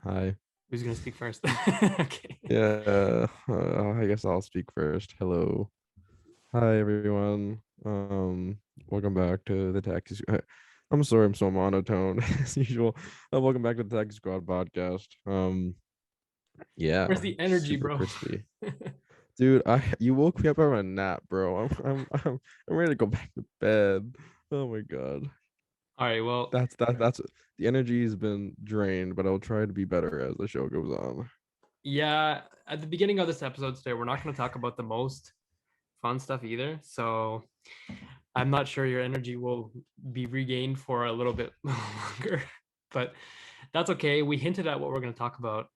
Hi. Who's gonna speak first? Okay. Yeah, I guess I'll speak first. Hello. Hi, everyone. Welcome back to the Taxi. I'm sorry, I'm so monotone as usual. Welcome back to the Taxi Squad podcast. Yeah, Where's the energy, super bro? crispy, dude. You woke me up out of a nap, bro. I'm ready to go back to bed. Oh my god, All right. Well, that's the energy has been drained, but I'll try to be better as the show goes on. yeah. At the beginning of this episode today, we're not going to talk about the most fun stuff either. So I'm not sure your energy will be regained for a little bit longer, but that's okay. We hinted at what we're going to talk about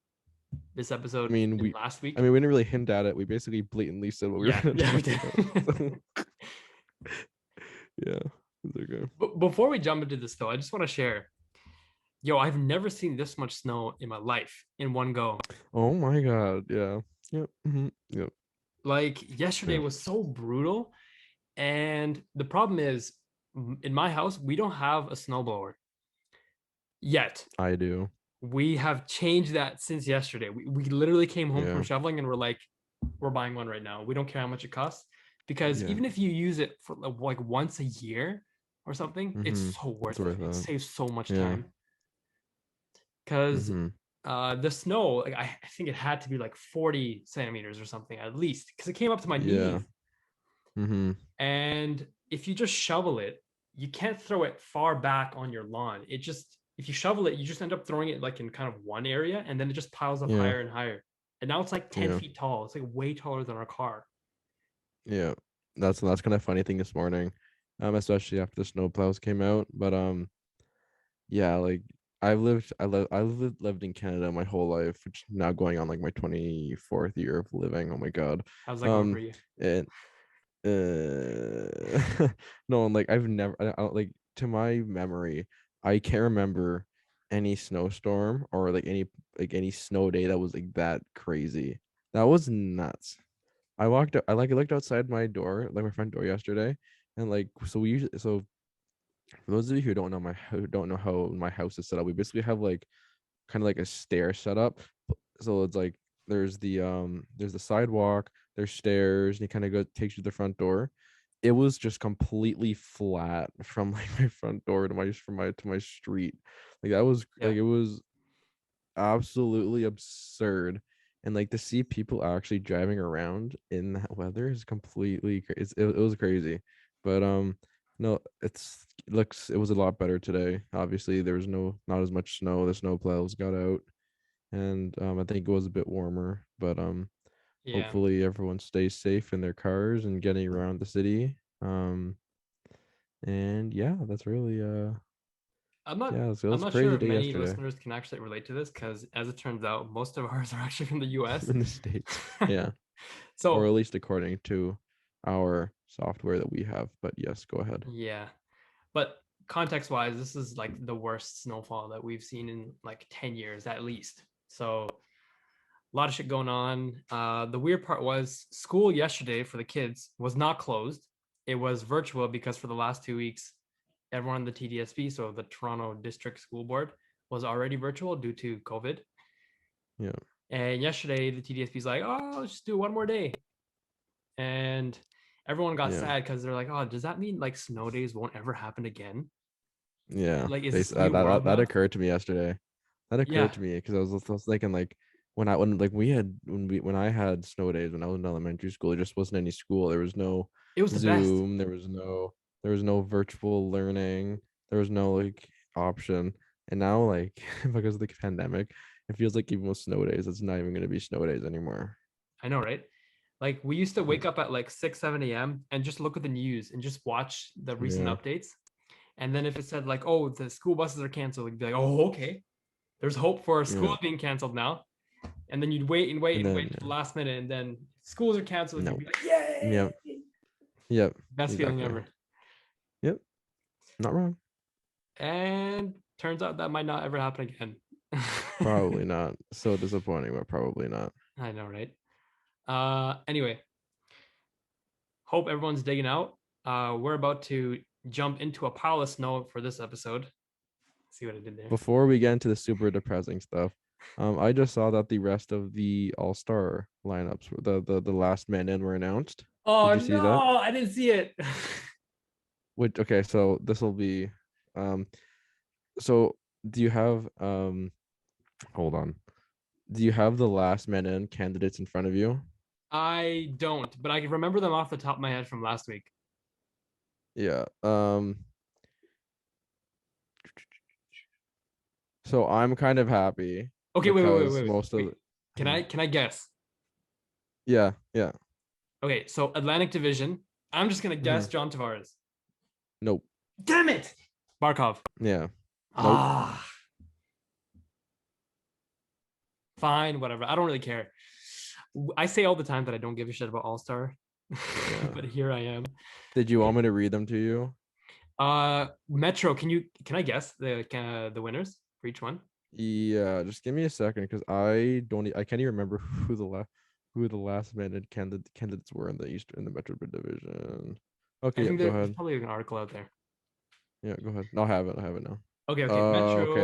this I episode mean, in we, last I week. mean, we didn't really hint at it. We basically blatantly said what we were Yeah, going to yeah, we talk did. about. So, yeah, it's okay. But before we jump into this, though, I just want to share. Yo, I've never seen this much snow in my life in one go. Oh my God. Yeah. Yep. Yep. Like yesterday Yeah. was so brutal. And the problem is, in my house, we don't have a snowblower yet. I do. We have changed that since yesterday. We literally came home from Yeah. shoveling and we're like, we're buying one right now. We don't care how much it costs. Because Yeah. even if you use it for like once a year or something, it's so It's worth it. worth It it. saves so much Yeah. time. Because Mm-hmm. the snow, like I think it had to be like 40 centimeters or something at least, because it came up to my Yeah. knees. Mm-hmm. And if you just shovel it, you can't throw it far back on your lawn. It just, if you shovel it, you just end up throwing it like in kind of one area and then it just piles up Yeah. higher and higher. And now it's like 10 Yeah. feet tall. It's like way taller than our car. Yeah. That's kind of funny thing this morning. Especially after the snow plows came out. But yeah, like I've lived in Canada my whole life, which now going on like my 24th year of living. Oh my God. How's that going for Um you? and no, and like I've never I don't, like to my memory, I can't remember any snowstorm or like any snow day that was like that crazy. That was nuts. I looked outside my door, like my front door yesterday, and like so we usually so for those of you who don't know how my house is set up, we basically have like kind of like a stair set up. So it's like there's the sidewalk, there's stairs, and it kind of takes you to the front door. It was just completely flat from like my front door to my street. Like that was Yeah. like it was absolutely absurd. And like to see people actually driving around in that weather is it was crazy. But no, it was a lot better today. Obviously there was not as much snow. The snow plows got out, and I think it was a bit warmer, but Yeah. hopefully everyone stays safe in their cars and getting around the city. And yeah, that's really I'm not yeah, so it I'm was a not sure crazy if day many yesterday listeners can actually relate to this because as it turns out, most of ours are actually from the US. in the States. Yeah. Or So at least according to our software that we have. But yes, go ahead. yeah. But context wise, this is like the worst snowfall that we've seen in like 10 years at least. So a lot of shit going on. The weird part was school yesterday for the kids was not closed. It was virtual because for the last 2 weeks, everyone in the TDSB, so the Toronto District School Board, was already virtual due to COVID. Yeah. And yesterday, the TDSB is like, oh, let's just do one more day. And everyone got Yeah. sad because they're like, oh, does that mean like snow days won't ever happen again? Yeah. Like, is They this the new world that now? occurred to me yesterday. That occurred Yeah, to me because I was thinking like when I had snow days when I was in elementary school, there just wasn't any school. There was no it was the best. Zoom, there was no virtual learning, there was no like option. And now like because of the pandemic, it feels like even with snow days, it's not even gonna be snow days anymore. I know, right? Like we used to wake up at like 6, 7 a.m. and just look at the news and just watch the recent Yeah. updates. And then if it said like, oh, the school buses are canceled, we'd be like, oh, okay. There's hope for Yeah. school being canceled now. And then you'd wait and wait And and wait then to the last minute. And then schools are canceled. You'd no. be like, yay! Yep. Yep. Best feeling Exactly. ever. Yep. Not wrong. And turns out that might not ever happen again. Probably not. So disappointing, but probably not. I know, right? Anyway, hope everyone's digging out. We're about to jump into a pile of snow for this episode. See what I did there? Before we get into the super depressing stuff, I just saw that the rest of the All-Star lineups, the last men in were announced. Did Oh you see that? no, I didn't see it. Which okay, so this will be, so do you have hold on. Do you have the last men in candidates in front of you? I don't, but I can remember them off the top of my head from last week. Yeah. So I'm kind of happy Okay, because most of wait. Can I guess? yeah, yeah. Okay, so Atlantic Division. I'm just gonna Hmm. guess John Tavares. Nope. Damn it, Barkov. Yeah. Nope. Ah, fine, whatever. I don't really care. I say all the time that I don't give a shit about All Star, Yeah. but here I am. Did you Okay. want me to read them to you? Metro. Can I guess the winners for each one? Yeah, just give me a second because I don't I can't even remember who the last minute candidates were in the Metro Division. Okay, I yeah, think go there's ahead. probably an article out there. Yeah, go ahead. I'll have it. I have it now. Okay. Okay, that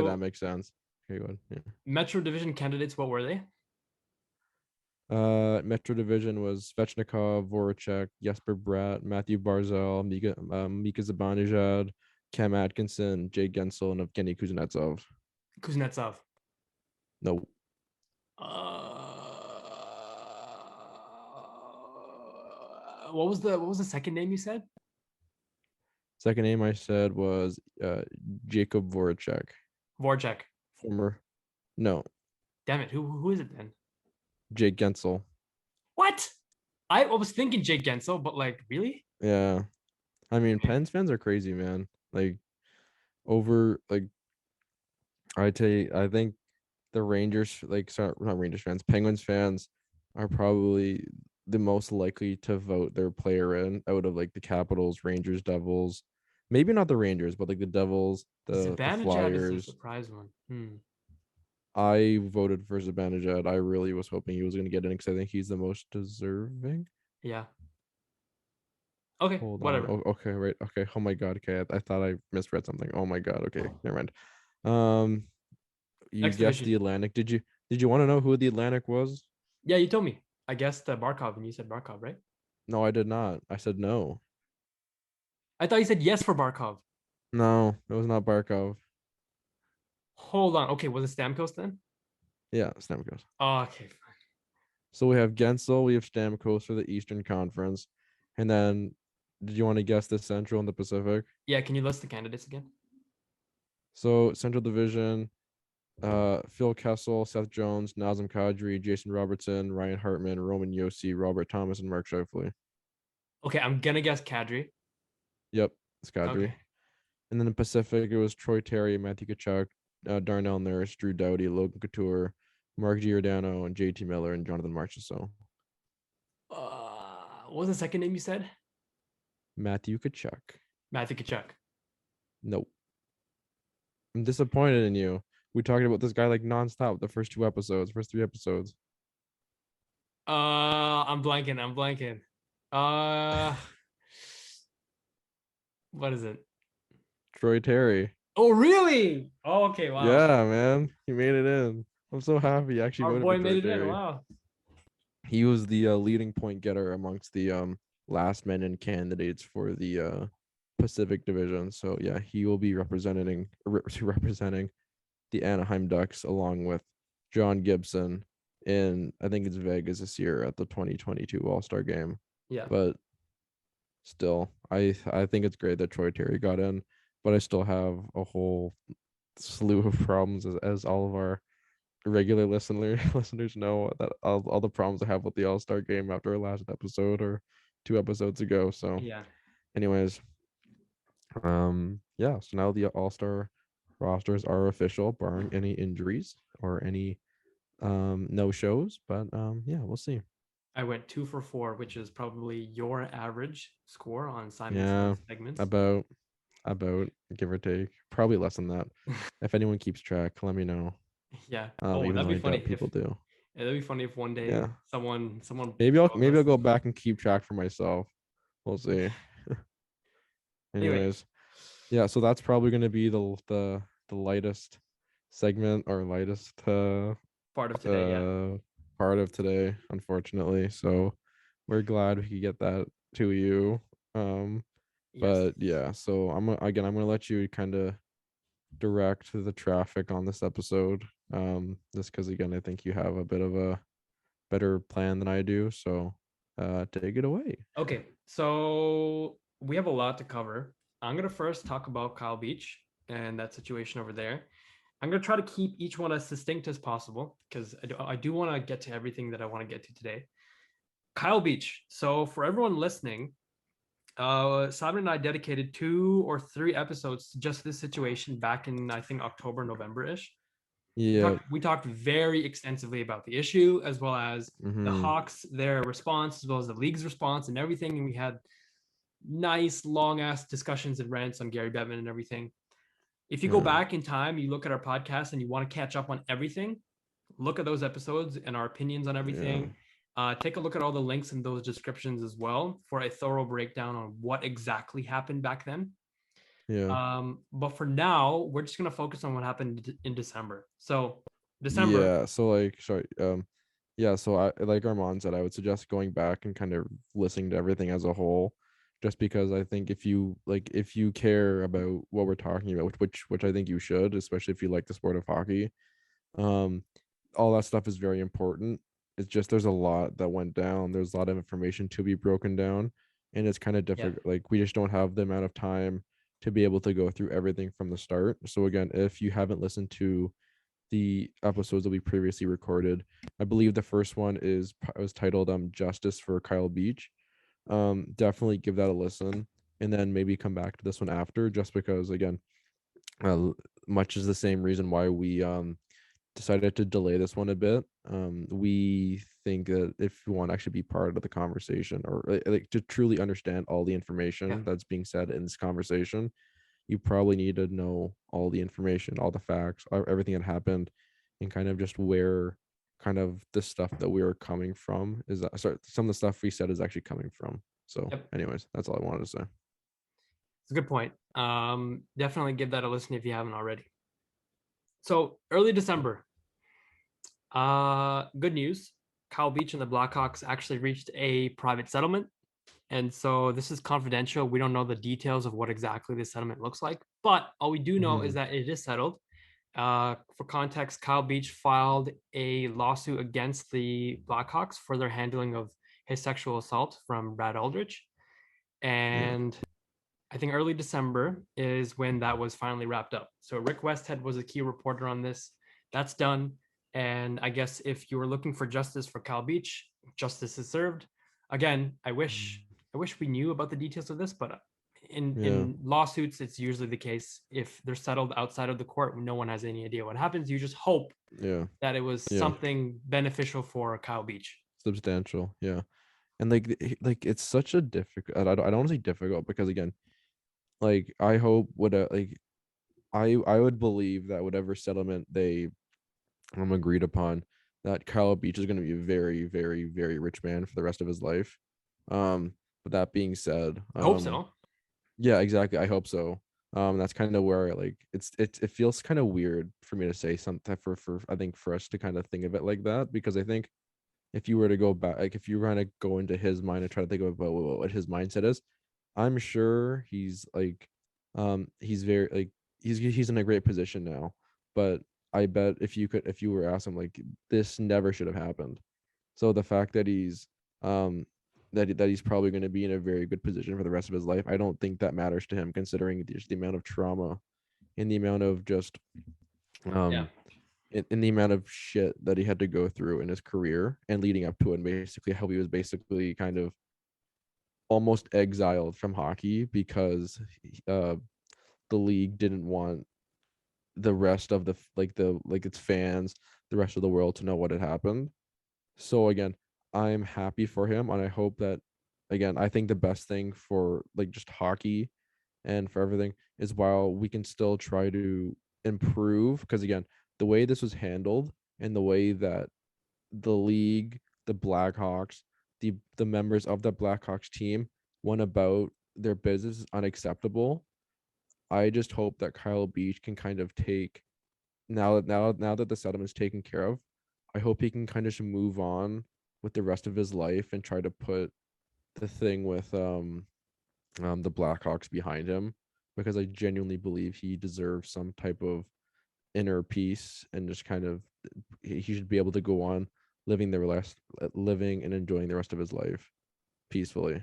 Metro makes sense. Okay, go ahead. Yeah. Metro Division candidates. What were they? Metro Division was Svechnikov, Voracek, Jesper Bratt, Matthew Barzal, Mika Zibanejad, Cam Atkinson, Jay Gensel, and Evgeny Kuznetsov. Kuznetsov. No, What was the second name you said? second name I said was Jacob Voracek. Voracek. Former, no, Damn it. Who is it then? Jake Gensel. What? I was thinking Jake Gensel, but like really? Yeah, I mean, Okay. Pens fans are crazy, man. Like over, like I think the Rangers, like sorry, not Rangers fans, Penguins fans are probably the most likely to vote their player in out of like the Capitals, Rangers, Devils. Maybe not the Rangers, but like the Devils, the Zibanejad is a Flyers. surprise one. Hmm. I voted for Zibanejad. I really was hoping he was going to get in because I think he's the most deserving. Yeah. Okay. Hold on. Whatever. Oh, okay, right. Okay. Oh my God. Okay, I thought I misread something. Oh my God. Okay, never mind. Um, you Next guessed division. the Atlantic. Did you want to know who the Atlantic was? Yeah, you told me. I guessed Barkov, and you said Barkov, right? No, I did not. I said no. I thought you said yes for Barkov. No, it was not Barkov. Hold on. Okay, was it Stamkos then? Yeah, Stamkos. Oh, okay. So we have Gensel, we have Stamkos for the Eastern Conference. And then did you want to guess the Central and the Pacific? Yeah, can you list the candidates again? So Central Division, Phil Kessel, Seth Jones, Nazem Kadri, Jason Robertson, Ryan Hartman, Roman Yossi, Robert Thomas, and Mark Scheifele. Okay, I'm gonna guess Kadri. Yep, it's Okay. Kadri. And then the Pacific, it was Troy Terry, Matthew Tkachuk, Darnell Nurse, Drew Doughty, Logan Couture, Mark Giordano, and JT Miller and Jonathan Marchessault. What was the second name you said? Matthew Tkachuk. Matthew Kachuk. Nope. I'm disappointed in you. We talked about this guy like nonstop the first two episodes, first three episodes. I'm blanking. I'm blanking. Uh, what is it? Troy Terry. Oh, really? Oh, okay. Wow. Yeah, man. He made it in. I'm so happy he actually Our voted for boy Troy made it in. Terry. Wow. He was the leading point getter amongst the last men in candidates for the Pacific Division. So yeah, he will be representing the Anaheim Ducks along with John Gibson in I think it's Vegas this year at the 2022 All-Star game. Yeah. But still, I think it's great that Troy Terry got in, but I still have a whole slew of problems as all of our regular listeners know that all the problems I have with the All-Star game after our last episode or two episodes ago. So Yeah. anyways, yeah, so now the All-Star rosters are official, barring any injuries or any no shows. But yeah, we'll see. I went 2 for 4, which is probably your average score on Simon Yeah, Says segments. about give or take, probably less than that. If anyone keeps track, let me know. Yeah. Oh, Even that'd though be I funny doubt if people do. yeah, that'd be funny if one day Yeah, someone above maybe I'll us. go back and keep track for myself. We'll see. Anyway, Anyways, yeah, so that's probably going to be the lightest segment, our lightest Part of today, yeah. part of today, unfortunately. So we're glad we could get that to you. Um, Yes. but yeah, so I'm gonna let you kind of direct the traffic on this episode. Just because again, I think you have a bit of a better plan than I do. So take it away. Okay, so we have a lot to cover. I'm gonna first talk about Kyle Beach and that situation over there. I'm gonna try to keep each one as succinct as possible because I do want to get to everything that I want to get to today. Kyle Beach. So for everyone listening, Simon and I dedicated 2 or 3 episodes to just this situation back in I think October, November-ish. We Yeah. talked we talked very extensively about the issue as well as the Mm-hmm. Hawks, their response, as well as the league's response and everything. And we had nice long ass discussions and rants on Gary Bettman and everything. If you go Yeah. back in time, you look at our podcast and you want to catch up on everything, look at those episodes and our opinions on Yeah. everything. Take a look at all the links in those descriptions as well for a thorough breakdown on what exactly happened back then. Yeah. But for now, we're just gonna focus on what happened in December. So December, Yeah. So like, sorry. Yeah. So I like Armand said, I would suggest going back and kind of listening to everything as a whole, just because I think if you care about what we're talking about, which I think you should, especially if you like the sport of hockey, um, all that stuff is very important. It's just there's a lot that went down. There's a lot of information to be broken down, and it's kind of yeah, difficult. Like we just don't have the amount of time to be able to go through everything from the start. So again, if you haven't listened to the episodes that we previously recorded. I believe the first one was titled Justice for Kyle Beach. Definitely give that a listen and then maybe come back to this one after just because again, uh, much is the same reason why we decided to delay this one a bit. We think that if you want to actually be part of the conversation or like to truly understand all the yeah, information that's being said in this conversation, you probably need to know all the information, all the facts, everything that happened, and kind of just where kind of the stuff that we are coming from is that sorry, some of the stuff we said is actually coming from. So, yep. anyways, that's all I wanted to say. It's a good point. Definitely give that a listen if you haven't already. So early December, good news. Kyle Beach and the Blackhawks actually reached a private settlement. And so this is confidential. We don't know the details of what exactly this settlement looks like, but all we do know is Mm-hmm. that it is settled. For context, Kyle Beach filed a lawsuit against the Blackhawks for their handling of his sexual assault from Brad Aldrich. Yeah. And I think early December is when that was finally wrapped up. So Rick Westhead was a key reporter on this. That's done. And I guess if you were looking for justice for Kyle Beach, justice is served. Again, I wish we knew about the details of this, but in Yeah. in lawsuits, it's usually the case. If they're settled outside of the court, no one has any idea what happens. You just hope Yeah. that it was Yeah. something beneficial for Kyle Beach. Substantial. Yeah. And like it's such a difficult. I don't want to say difficult because again, like I hope what like I would believe that whatever settlement they agreed upon that Kyle Beach is going to be a very, very, very rich man for the rest of his life. But that being said, I hope so. yeah, exactly. I hope so. That's kind of where like it feels kind of weird for me to say something for I think for us to kind of think of it like that because I think if you were to go back, like if you were to go into his mind and try to think about what his mindset is, I'm sure he's very like he's in a great position now, but I bet if you were asked him like this never should have happened. So the fact that he's probably going to be in a very good position for the rest of his life, I don't think that matters to him considering just the amount of trauma and the amount of just Yeah. um in the amount of shit that he had to go through in his career and leading up to it and basically how he was basically kind of almost exiled from hockey because uh the league didn't want the rest of the its fans, the rest of the world to know what had happened. So again, I'm happy for him and I hope that again, I think the best thing for like just hockey and for everything is while we can still try to improve because again, the way this was handled and the way that the league, the Blackhawks, the members of the Blackhawks team went about their business is unacceptable. I just hope that Kyle Beach can kind of take now that the settlement's taken care of, I hope he can kind of just move on with the rest of his life and try to put the thing with the Blackhawks behind him, because I genuinely believe he deserves some type of inner peace, and just kind of he should be able to go on living and enjoying the rest of his life peacefully.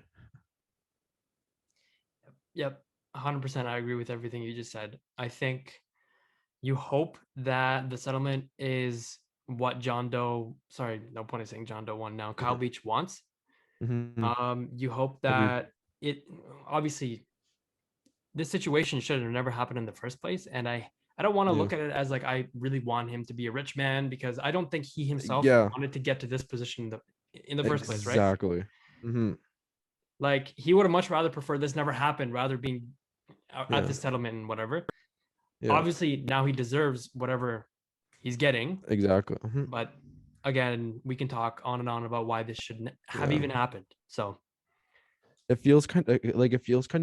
Yep, 100%. I agree with everything you just said. I think you hope that the settlement is what John Doe, sorry, no point in saying John Doe one now, Kyle Beach wants. Mm-hmm. You hope Agreed. that it obviously this situation should have never happened in the first place. And I don't want to Yeah. look at it as like I really want him to be a rich man, because I don't think he himself Yeah. wanted to get to this position in the first place, right? Exactly. Mm-hmm. Like he would have much rather preferred this never happened rather being at Yeah. the settlement and whatever. Yeah. Obviously, now he deserves whatever he's getting, Exactly. Mm-hmm. but again, we can talk on and on about why this shouldn't have Yeah. even happened. So It feels kind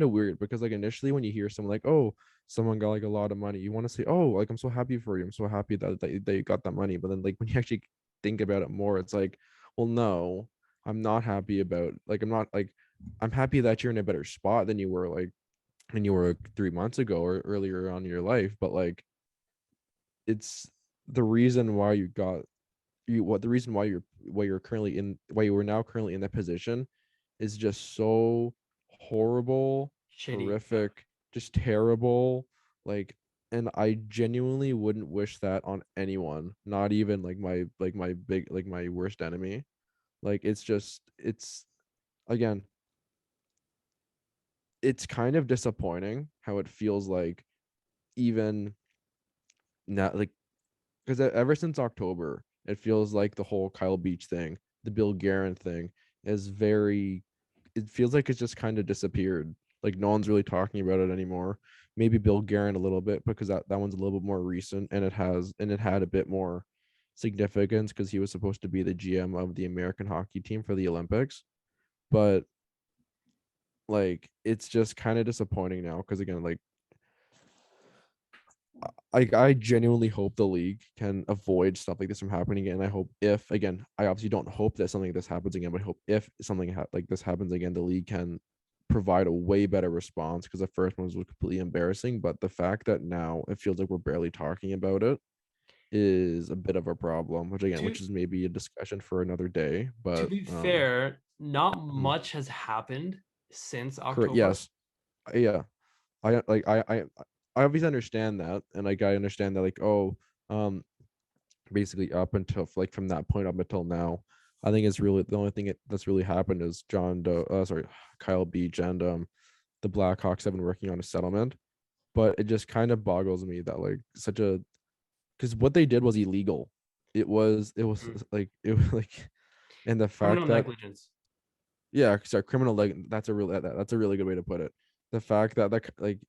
of weird, because like initially when you hear someone like, oh, someone got like a lot of money, you want to say, oh, like I'm so happy for you, I'm so happy that you got that money. But then like when you actually think about it more, it's like, well, no, I'm not happy about, like, I'm not like, I'm happy that you're in a better spot than you were, like, when you were 3 months ago or earlier on in your life. But like, it's the reason why you got you what the reason why you were now currently in that position is just so horrible, shitty. Yeah. horrific, just terrible. Like, and I genuinely wouldn't wish that on anyone, not even like my worst enemy. Like, it's again, it's kind of disappointing how it feels like, even now, like, because ever since October, it feels like the whole Kyle Beach thing, the Bill Guerin thing, is very. It feels like it's just kind of disappeared. Like, no one's really talking about it anymore. Maybe Bill Guerin a little bit, because that one's a little bit more recent, and it had a bit more significance because he was supposed to be the GM of the American hockey team for the Olympics. But like, it's just kind of disappointing now, because again, like, I genuinely hope the league can avoid stuff like this from happening again. I hope, if again, I obviously don't hope that something like this happens again, but I hope if something like this happens again, the league can provide a way better response, because the first one was completely embarrassing. But the fact that now it feels like we're barely talking about it is a bit of a problem, To which is maybe a discussion for another day. to But be fair, not mhm. much has happened since Correct. October. Yes. Yeah. I obviously understand that, and like I understand that, like, oh, um basically up until, like, from that point up until now, I think it's really the only thing that's really happened is Kyle Beach and the Blackhawks have been working on a settlement. But it just kind of boggles me that, like, such a because what they did was illegal. It was Mhm. like, it was like, and the fact Criminal that, negligence. yeah, sorry, criminal, like, that's a really good way to put it. The fact that, like,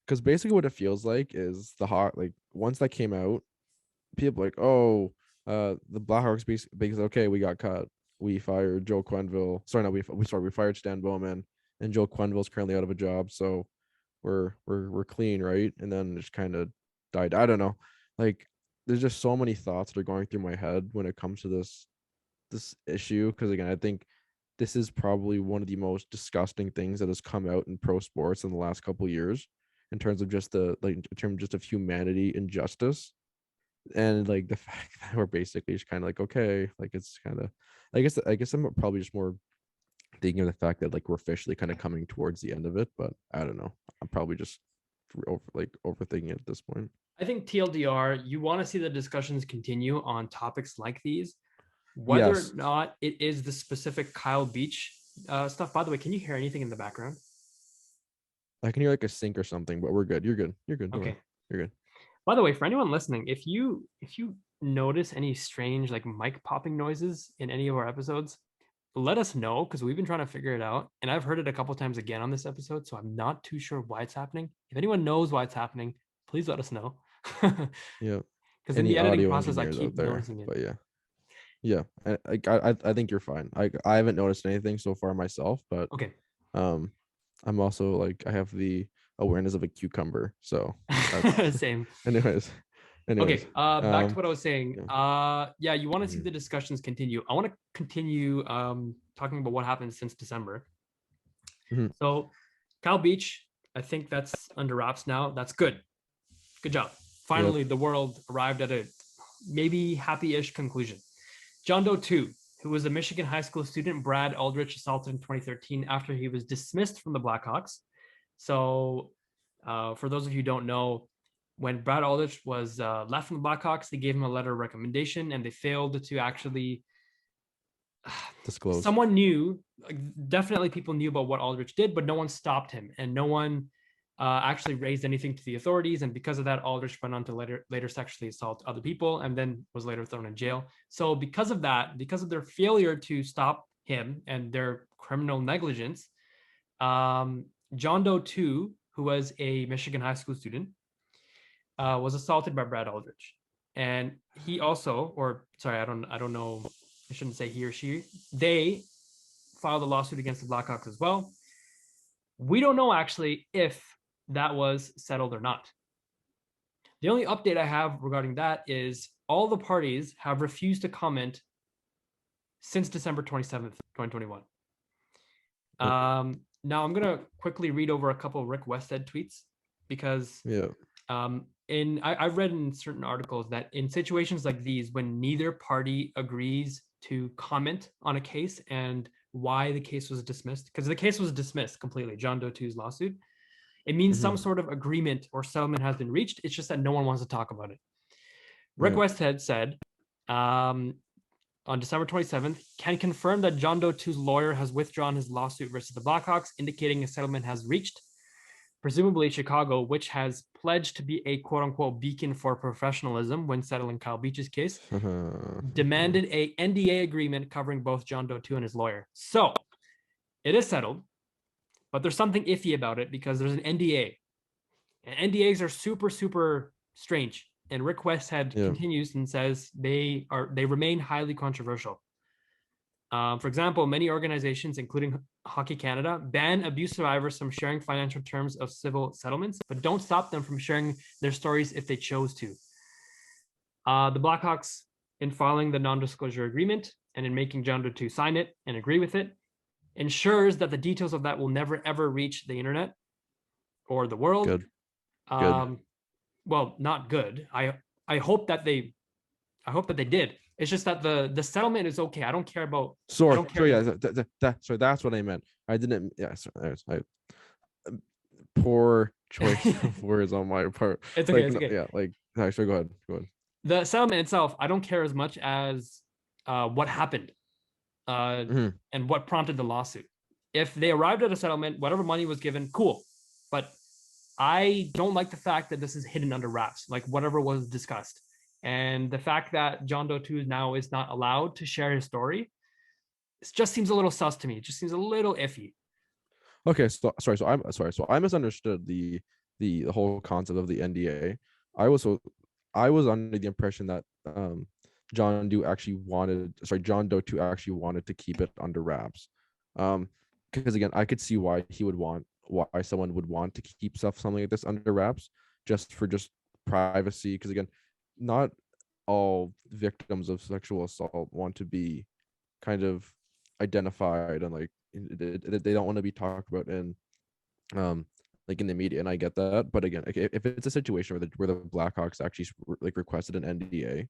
because basically what it feels like is like, once that came out, people like, oh, the Blackhawks because okay, we got cut. We fired Joe Quenneville. Sorry, no, we fired Stan Bowman, and Joe Quenneville's currently out of a job, so we're clean, right? And then it just kind of died. I don't know. Like, there's just so many thoughts that are going through my head when it comes to this issue, because again, I think this is probably one of the most disgusting things that has come out in pro sports in the last couple of years, in terms of just in terms just of humanity and justice. And like, the fact that we're basically just kind of like, okay, like, it's kind of, I guess I'm probably just more thinking of the fact that, like, we're officially kind of coming towards the end of it. But I don't know, I'm probably just overthinking it at this point. I think TLDR, you want to see the discussions continue on topics like these, whether or Yes, not it is the specific Kyle Beach stuff. By the way, can you hear anything in the background? I can hear like a sink or something, but we're good. You're good, don't worry. Okay. You're good. By the way, for anyone listening, if you notice any strange like mic popping noises in any of our episodes, let us know, because we've been trying to figure it out, and I've heard it a couple times again on this episode, so I'm not too sure why it's happening. If anyone knows why it's happening, please let us know. Yeah, Because in any the editing audio process, I engineers keep out there, noticing it. but yeah. Yeah, I think you're fine. I haven't noticed anything so far myself, but Okay. um I'm also like, I have the awareness of a cucumber, so that's Same. anyways. Anyways, Okay, back to what I was saying. yeah. Yeah, you want to see Mhm. the discussions continue. I want to continue talking about what happened since December. Mhm. So, Cal Beach, I think that's under wraps now. That's good. Good job. Yep. Finally, the world arrived at a maybe happy-ish conclusion. John Doe 2, who was a Michigan high school student Brad Aldrich assaulted in 2013 after he was dismissed from the Blackhawks. So, for those of you who don't know, when Brad Aldrich was left from the Blackhawks, they gave him a letter of recommendation, and they failed to actually. Disclose. Someone knew, definitely people knew about what Aldrich did, but no one stopped him, and no one actually raised anything to the authorities. And because of that, Aldrich went on to later sexually assault other people, and then was later thrown in jail. So because of that, because of their failure to stop him and their criminal negligence, John Doe 2, who was a Michigan high school student, was assaulted by Brad Aldrich, and he also, or sorry, I don't know, I shouldn't say he or she. They filed a lawsuit against the Blackhawks as well. We don't know actually if that was settled or not. The only update I have regarding that is all the parties have refused to comment since December 27th, 2021. Yep. Now I'm gonna quickly read over a couple of Rick Westhead tweets because Yeah. I've read in certain articles that in situations like these, when neither party agrees to comment on a case and why the case was dismissed, because the case was dismissed completely, John Doe 2's lawsuit, it means some Mhm. sort of agreement or settlement has been reached. It's just that no one wants to talk about it. Rick Yeah. Westhead said on December 27th, can confirm that John Doe 2's lawyer has withdrawn his lawsuit versus the Blackhawks, indicating a settlement has reached. Presumably Chicago, which has pledged to be a quote unquote beacon for professionalism when settling Kyle Beach's case, demanded a NDA agreement covering both John Doe 2 and his lawyer. So it is settled, but there's something iffy about it because there's an NDA. And NDAs are super, super strange. And Rick Westhead Yeah. continues and says they remain highly controversial. For example, many organizations, including Hockey Canada, ban abuse survivors from sharing financial terms of civil settlements, but don't stop them from sharing their stories if they chose to. The Blackhawks, in filing the non-disclosure agreement and in making John Doe 2 sign it and agree with it, ensures that the details of that will never ever reach the internet or the world. Good. Good. Well, not good. I hope that they did. It's just that the settlement is okay. I don't care about. I Sorry. don't care. Sorry. Yeah. Sorry. That's what I meant. I didn't. Yeah. Sorry, poor choice of words on my part. It's okay. Like, It's no, okay. yeah. Like, actually, go ahead. Go ahead. The settlement itself, I don't care as much as what happened Mhm. and what prompted the lawsuit. If they arrived at a settlement, whatever money was given, cool. But I don't like the fact that this is hidden under wraps, like whatever was discussed. And the fact that John Doe 2 now is not allowed to share his story, it just seems a little sus to me. It just seems a little iffy. Okay. So sorry. So I'm sorry. So I misunderstood the whole concept of the NDA. I was so I was under the impression that John Doe 2 actually wanted to keep it under wraps. Because again, I could see why someone would want to keep something like this under wraps just privacy. Because again, not all victims of sexual assault want to be kind of identified and like they don't want to be talked about in um like in the media, and I get that. But again, like, if it's a situation where the Blackhawks actually like requested an NDA,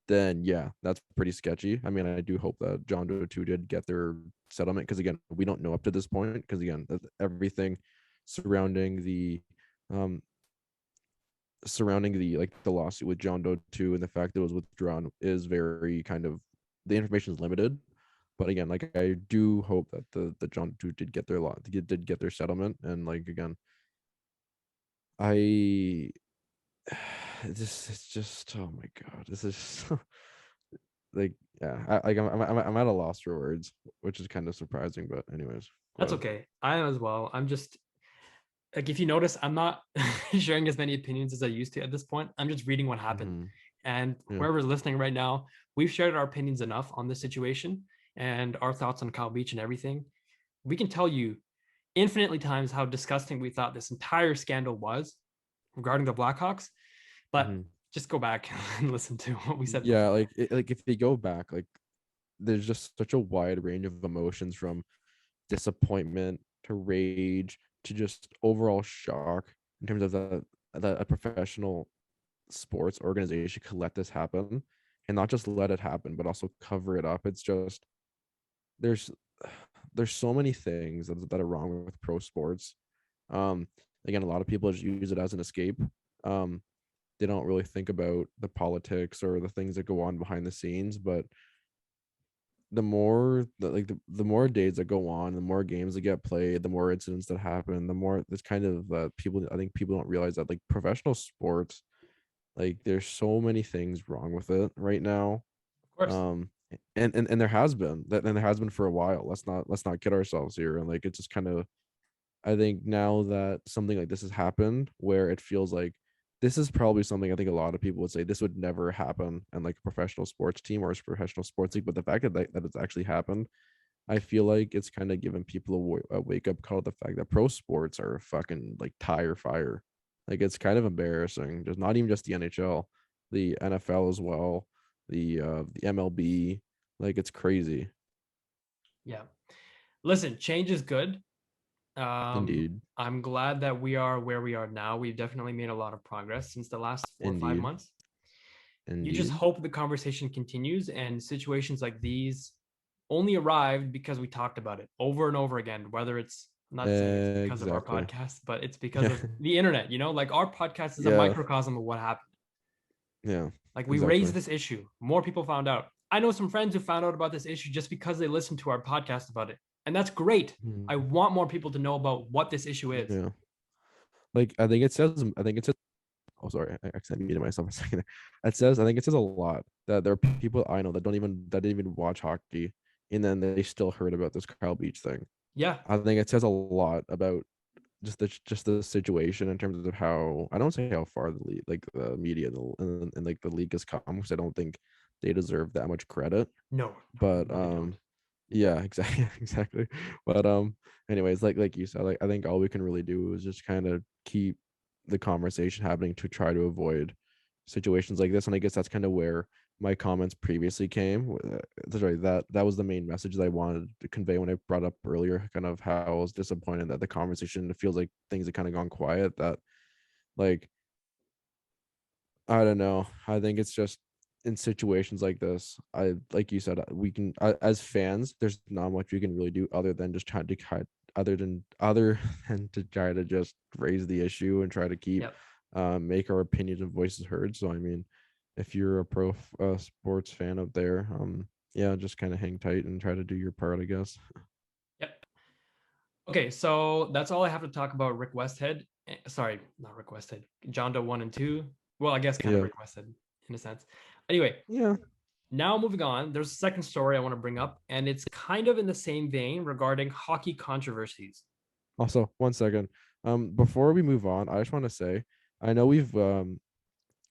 then yeah, that's pretty sketchy. I mean, I do hope that John Doe 2 did get their settlement, because again, we don't know up to this point, because again, everything surrounding the um like the lawsuit with John Doe 2 and the fact that it was withdrawn is very kind of, the information is limited. But again, like I do hope that the John 2 did get their did get their settlement. And like again, I this is just, oh my god, this is like, yeah, I'm at a loss for words, which is kind of surprising. But anyways, go That's ahead. okay. I am as well. I'm just like, if you notice, I'm not sharing as many opinions as I used to at this point. I'm just reading what happened. Mm-hmm. And Yeah. whoever's listening right now, we've shared our opinions enough on this situation and our thoughts on Kyle Beach and everything. We can tell you infinitely times how disgusting we thought this entire scandal was regarding the Blackhawks. But Mm-hmm. just go back and listen to what we said Yeah, before. like if they go back, like there's just such a wide range of emotions from disappointment to rage to just overall shock in terms of that a professional sports organization could let this happen, and not just let it happen but also cover it up. It's just there's there's so many things that are wrong with pro sports. um Again, a lot of people just use it as an escape. um they don't really think about the politics or the things that go on behind the scenes. But the more days that go on, the more games that get played, the more incidents that happen, the more this kind of people, I think people don't realize that like professional sports, like there's so many things wrong with it right now. Of course. um and there has been that, and there has been for a while. Let's not kid ourselves here. And like it's just kind of, I think now that something like this has happened, where it feels like this is probably something I think a lot of people would say this would never happen in like a professional sports team or a professional sports league. But the fact that it's actually happened, I feel like it's kind of given people a wake up call. The fact that pro sports are fucking like tire fire. Like it's kind of embarrassing. Just not even just the NHL, the NFL as well, the MLB. Like it's crazy. Yeah. Listen, change is good. Indeed. I'm glad that we are where we are now. We've definitely made a lot of progress since the last 4 or 5 Indeed. months. You just Indeed. hope the conversation continues and situations like these only arrived because we talked about it over and over again, whether it's, I'm not saying it's because of our Exactly. podcast, but it's because Yeah. of the internet, like our podcast is a Yeah. microcosm of what happened. Yeah. Like we raised Exactly. this issue, more people found out. I know some friends who found out about this issue just because they listened to our podcast about it. And that's great. Mm, I want more people to know about what this issue is. yeah. Like I think it says oh sorry, I accidentally muted myself a second there. I think it says a lot that there are people I know that didn't even watch hockey, and then they still heard about this Kyle Beach thing. Yeah. I think it says a lot about just the situation in terms of how, I don't say how far the league, like the media and like the league has come, because I don't think they deserve that much credit. No, But no, they don't. yeah, exactly. Exactly. But anyways, like you said, like I think all we can really do is just kind of keep the conversation happening to try to avoid situations like this. And I guess that's kind of where my comments previously came. Sorry, that was the main message that I wanted to convey when I brought up earlier, kind of how I was disappointed that the conversation, it feels like things have kind of gone quiet. That like, I don't know. I think it's just in situations like this, like you said, we can, as fans, there's not much we can really do other than just try to cut, other than to try to just raise the issue and try to keep Yep. make our opinions and voices heard. So I mean, if you're a pro sports fan out there, yeah, just kind of hang tight and try to do your part, I guess. Yep. Okay, so that's all I have to talk about Rick Westhead. Sorry, not Rick Westhead. John Doe 1 and 2. Well, I guess kind of Yeah. Rick Westhead in a sense. Anyway, Yeah. now moving on, there's a second story I want to bring up, and it's kind of in the same vein regarding hockey controversies. Also, 1 second. Before we move on, I just want to say, I know we've kind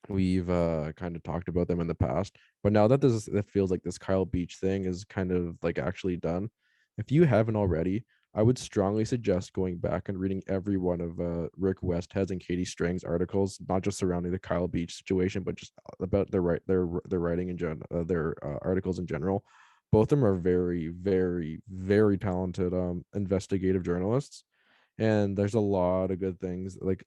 of talked about them in the past, but now that it feels like this Kyle Beach thing is kind of like actually done, if you haven't already, I would strongly suggest going back and reading every one of Rick Westhead's and Katie Strang's articles, not just surrounding the Kyle Beach situation, but just about their writing in their articles in general. Both of them are very, very, very talented investigative journalists, and there's a lot of good things. Like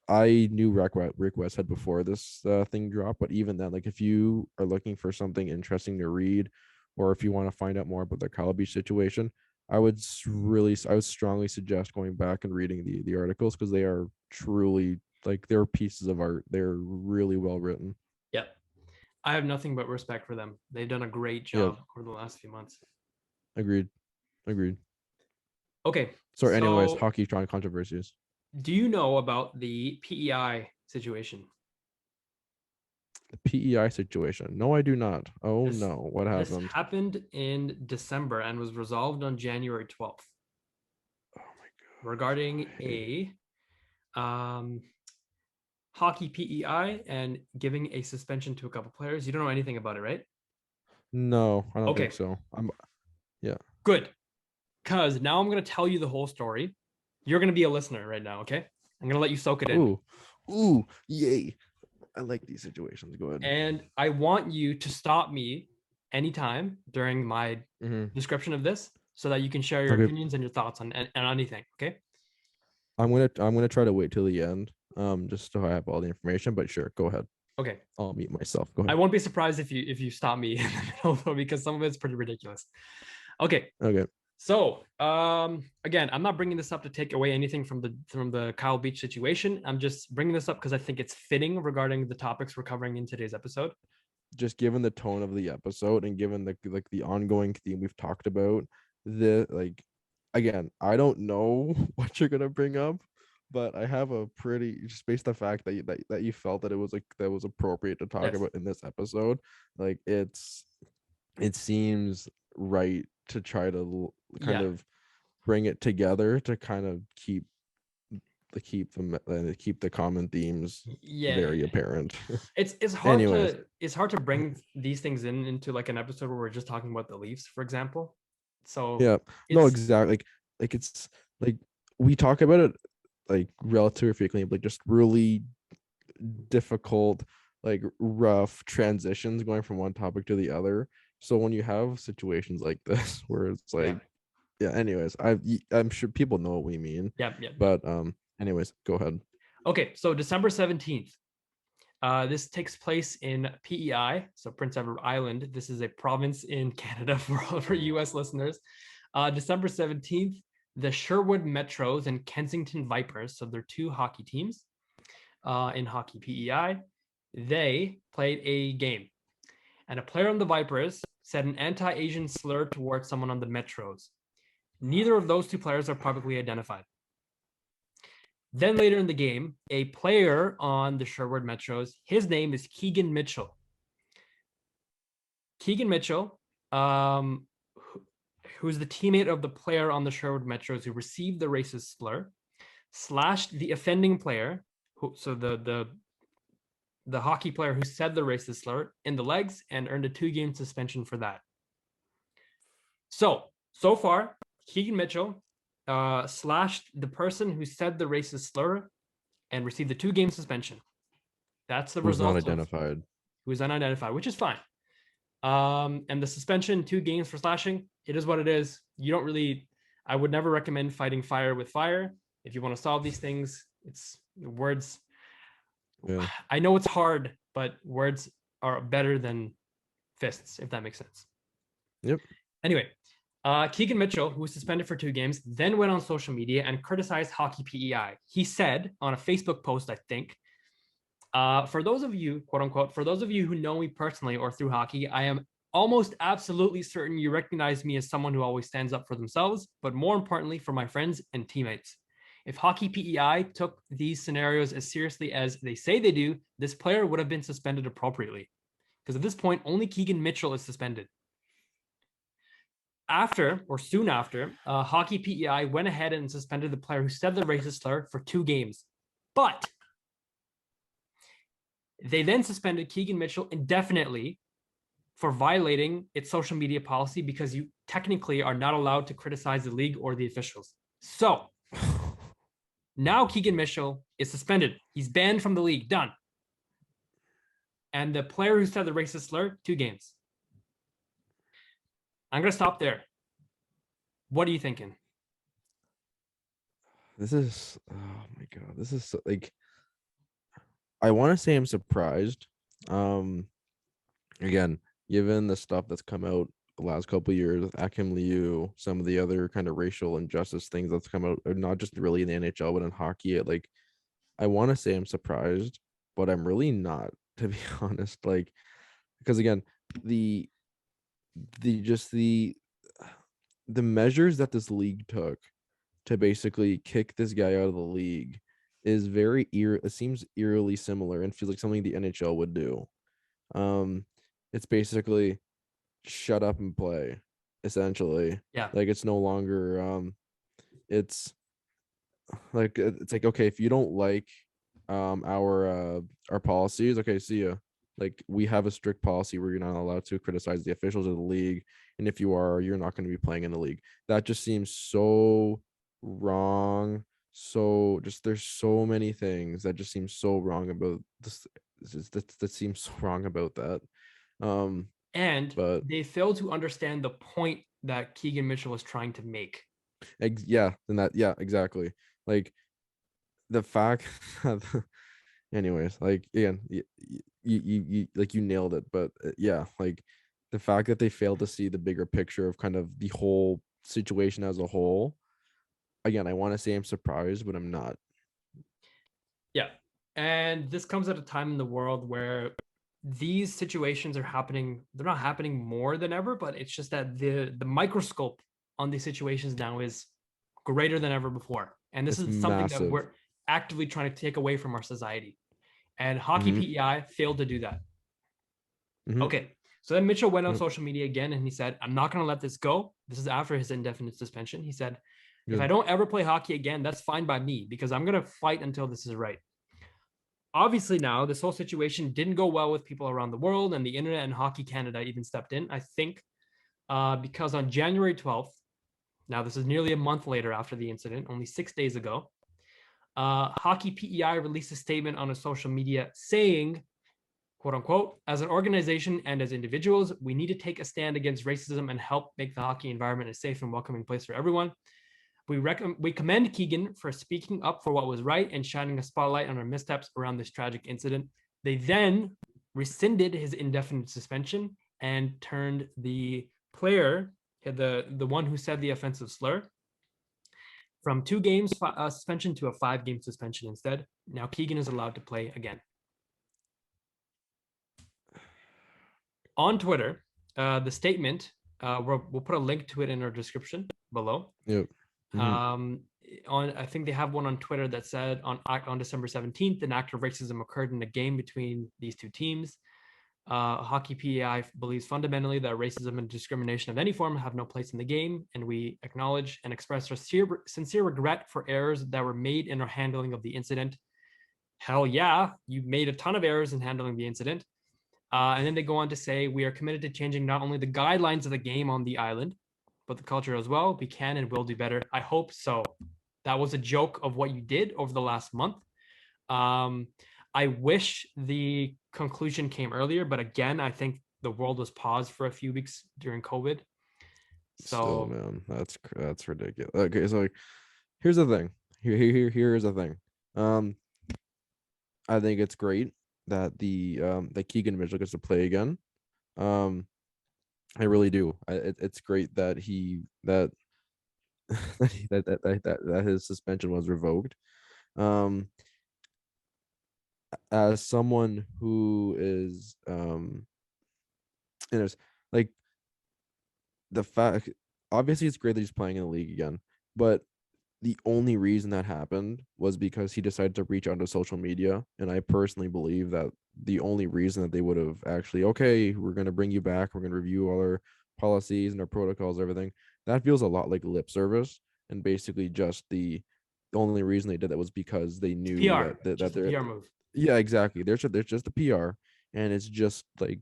I knew Rick Westhead before this thing dropped, but even then, like if you are looking for something interesting to read, or if you want to find out more about the Kyle Beach situation, I would strongly suggest going back and reading the articles, because they are truly, like, they're pieces of art. They're really well written. Yep. I have nothing but respect for them. They've done a great Yeah, job over the last few months. agreed, agreed. Okay, So, anyways, so hockey trying controversies. do you know about the PEI situation? The PEI situation. No, I do not. Oh This no, what this happened? happened in December and was resolved on January 12th Oh my regarding gosh, I hate. a um, hockey PEI and giving a suspension to a couple players. You don't know anything about it, right? No, I don't think Okay, so. Yeah. good. Because now I'm going to tell you the whole story. You're going to be a listener right now, okay? I'm going to let you soak it in. Ooh, ooh, yay. I like these situations. Go ahead. And I want you to stop me anytime during my Hmm. description of this so that you can share your Okay, opinions and your thoughts on anything. Okay. I'm gonna try to wait till the end, just so I have all the information. But sure, go ahead. Okay. I'll mute myself. Go I ahead. won't be surprised if you stop me in the middle though, because some of it's pretty ridiculous. Okay. Okay. So again, I'm not bringing this up to take away anything from the Kyle Beach situation. I'm just bringing this up because I think it's fitting regarding the topics we're covering in today's episode. Just given the tone of the episode and given the ongoing theme we've talked about, the like again, I don't know what you're gonna bring up, but I have a pretty just based the fact that you felt that it was like that was appropriate to talk Yes. about in this episode. Like it seems right to try to kind Yeah. of bring it together to kind of keep the common themes Yeah. very apparent. It's hard Anyways, to bring these things into like an episode where we're just talking about the Leafs, for example. So yeah, no, it's exactly. Like it's like we talk about it like relatively frequently, like just really difficult, like rough transitions going from one topic to the other. So when you have situations like this where it's yeah. like, yeah, anyways, I'm sure people know what we mean, Yeah, yeah, yeah. but anyways, go ahead. Okay, so December 17th. This takes place in PEI, so Prince Edward Island. This is a province in Canada for all of our US listeners. December 17th, the Sherwood Metros and Kensington Vipers, so they're two hockey teams in hockey PEI, they played a game. And a player on the Vipers said an anti-Asian slur towards someone on the Metros. Neither of those two players are publicly identified. Then later in the game, a player on the Sherwood Metros, his name is Keegan Mitchell. Keegan Mitchell, who's the teammate of the player on the Sherwood Metros who received the racist slur, slashed the offending player, so the hockey player who said the racist slur, in the legs and earned a 2-game suspension for that. So far, Keegan Mitchell slashed the person who said the racist slur and received a 2-game suspension. That's the Who's not result of identified? who is unidentified, which is fine. And the suspension, 2 games for slashing, it is what it is. You don't really, I would never recommend fighting fire with fire. If you want to solve these things, it's words. Yeah. I know it's hard, but words are better than fists, if that makes sense. Yep. Anyway, Keegan Mitchell, who was suspended for 2 games, then went on social media and criticized Hockey PEI. He said on a Facebook post, I think, for those of you, quote unquote, for those of you who know me personally or through hockey, I am almost absolutely certain you recognize me as someone who always stands up for themselves, but more importantly, for my friends and teammates. If Hockey PEI took these scenarios as seriously as they say they do, this player would have been suspended appropriately. Because at this point, only Keegan Mitchell is suspended. After, or soon after, Hockey PEI went ahead and suspended the player who said the racist slur for 2 games. But they then suspended Keegan Mitchell indefinitely for violating its social media policy because you technically are not allowed to criticize the league or the officials. So now Keegan Mitchell is suspended. He's banned from the league. Done. And the player who said the racist slur, 2 games. I'm going to stop there. What are you thinking? This is, oh my god, this is so, like, I want to say I'm surprised. Again, given the stuff that's come out the last couple of years with Akim Liu, some of the other kind of racial injustice things that's come out, not just really in the NHL but in hockey, like I want to say I'm surprised, but I'm really not, to be honest. Like, because again, the just the measures that this league took to basically kick this guy out of the league is very it seems eerily similar and feels like something the NHL would do. It's basically shut up and play, essentially. Yeah. Like it's no longer it's it's like, okay, if you don't like our policies, okay, see ya. Like we have a strict policy where you're not allowed to criticize the officials of the league, and if you are, you're not going to be playing in the league. That just seems so wrong. So just there's so many things that just seem so wrong about this that seems so wrong about that. Um, And but they fail to understand the point that Keegan Mitchell was trying to make. yeah, then that yeah, exactly. Like the fact that, anyways, like again, you like you nailed it, but yeah, like the fact that they failed to see the bigger picture of kind of the whole situation as a whole. Again, I want to say I'm surprised, but I'm not. Yeah. And this comes at a time in the world where these situations are happening. They're not happening more than ever, but it's just that the microscope on these situations now is greater than ever before. And this It's is something that massive. we're actively trying to take away from our society. And Hockey Mm-hmm. PEI failed to do that. Mm-hmm. Okay. So then Mitchell went on Yep. social media again and he said, I'm not going to let this go. This is after his indefinite suspension. He said, if I Good. don't ever play hockey again, that's fine by me because I'm going to fight until this is right. Obviously, now this whole situation didn't go well with people around the world, and the internet and Hockey Canada even stepped in, I think, because on January 12th, now this is nearly a month later after the incident, only 6 days ago, Hockey PEI released a statement on a social media saying, quote unquote, as an organization and as individuals, we need to take a stand against racism and help make the hockey environment a safe and welcoming place for everyone. We commend Keegan for speaking up for what was right and shining a spotlight on our missteps around this tragic incident. They then rescinded his indefinite suspension and turned the player, the one who said the offensive slur, from 2 games suspension to a 5-game suspension instead. Now Keegan is allowed to play again. On Twitter, the statement, we'll put a link to it in our description below. Yep. Mm-hmm. I think they have one on Twitter that said on December 17th, an act of racism occurred in a game between these two teams. Hockey PEI believes fundamentally that racism and discrimination of any form have no place in the game, and we acknowledge and express our sincere regret for errors that were made in our handling of the incident. Hell yeah, you made a ton of errors in handling the incident. And then they go on to say, we are committed to changing not only the guidelines of the game on the island, but the culture as well. We can and will do better. I hope so. That was a joke of what you did over the last month. Um, I wish the conclusion came earlier, but again, I think the world was paused for a few weeks during COVID. Still, So man, that's ridiculous. Okay, so like, here's the thing. Here's the thing. Um, I think it's great that that Keegan Mitchell gets to play again. Um, I really do. It's great that that his suspension was revoked. Um, as someone who is and it's like the fact, obviously it's great that he's playing in the league again, but the only reason that happened was because he decided to reach out to social media. And I personally believe that the only reason that they would have actually, okay, we're going to bring you back, we're going to review all our policies and our protocols, everything, that feels a lot like lip service. And basically just the only reason they did that was because they it's knew PR, that just a they're, PR move. yeah, exactly, there's just the PR. And it's just like,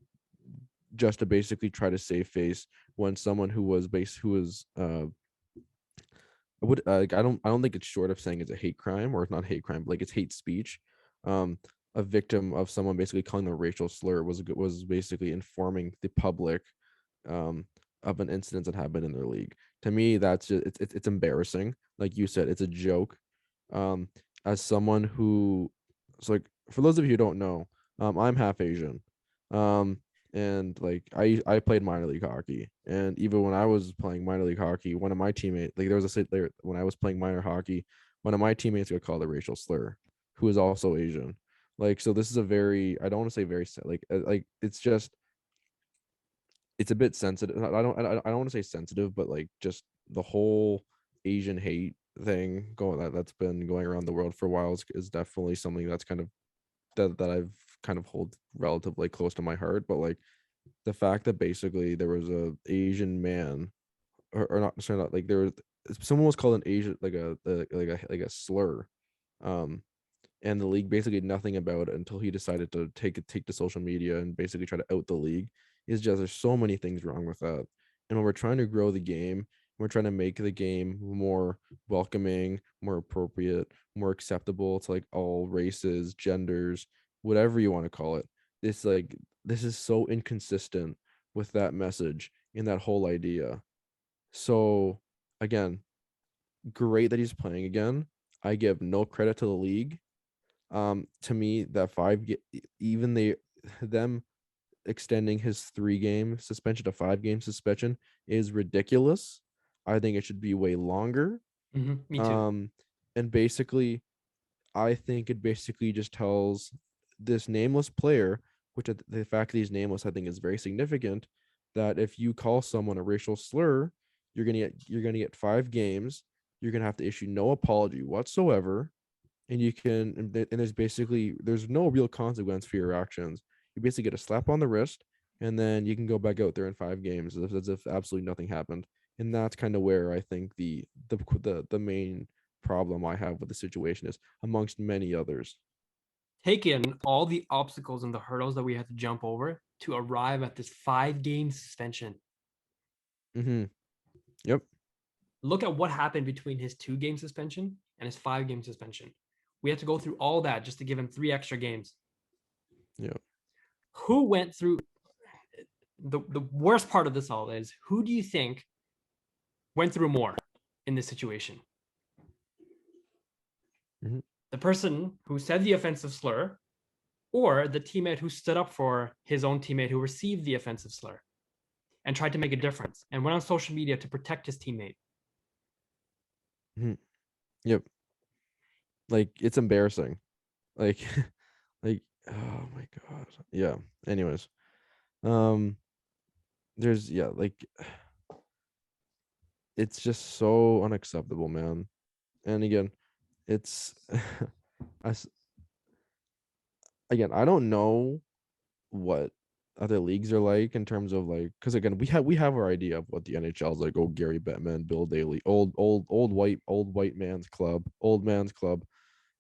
just to basically try to save face when someone who was I don't think it's short of saying it's a hate crime, or it's not hate crime, but like it's hate speech. Um, a victim of someone basically calling them a racial slur was basically informing the public um of an incident that happened in their league. To me, that's just it's embarrassing. Like you said, it's a joke. Um, as someone who, so like for those of you who don't know, I'm half Asian. Um, and like I played minor league hockey, and even when I was playing minor league hockey, one of my teammates, like there was a sit there when I was playing minor hockey, one of my teammates got called a racial slur, who is also Asian. Like, so this is a very, I don't want to say very like it's just, it's a bit sensitive. I don't want to say sensitive, but like just the whole Asian hate thing that's been going around the world for a while is definitely something that's kind of that I've kind of hold relatively close to my heart. But like the fact that basically there was a Asian man, or not, sorry, not like there was, someone was called an Asian, like a slur, um, and the league basically did nothing about it until he decided to take to social media and basically try to out the league. Is just, there's so many things wrong with that. And when we're trying to grow the game, we're trying to make the game more welcoming, more appropriate, more acceptable to like all races, genders, whatever you want to call it. This like this is so inconsistent with that message and that whole idea. So again, great that he's playing again. I give no credit to the league. To me, that even them extending his 3-game suspension to 5-game suspension is ridiculous. I think it should be way longer. Me too. Um, and basically, I think it basically just tells this nameless player, which the fact that he's nameless, I think, is very significant. That if you call someone a racial slur, you're gonna get 5 games. You're gonna have to issue no apology whatsoever, and there's no real consequence for your actions. You basically get a slap on the wrist, and then you can go back out there in 5 games as if absolutely nothing happened. And that's kind of where I think the main problem I have with the situation is, amongst many others. Take in all the obstacles and the hurdles that we had to jump over to arrive at this 5-game suspension. Mm-hmm. Yep. Look at what happened between his 2-game suspension and his 5-game suspension. We had to go through all that just to give him 3 extra games. Yep. Who went through the worst part of this all is, who do you think went through more in this situation? Mm-hmm. The person who said the offensive slur, or the teammate who stood up for his own teammate who received the offensive slur and tried to make a difference and went on social media to protect his teammate? Mm-hmm. Yep. Like, it's embarrassing. Like, like, oh my god. Yeah. Anyways, um, like, it's just so unacceptable, man. And again, it's I, again, I don't know what other leagues are like in terms of, like, because again, we have our idea of what the NHL is like. Oh, Gary Bettman, Bill Daly, old white old man's club.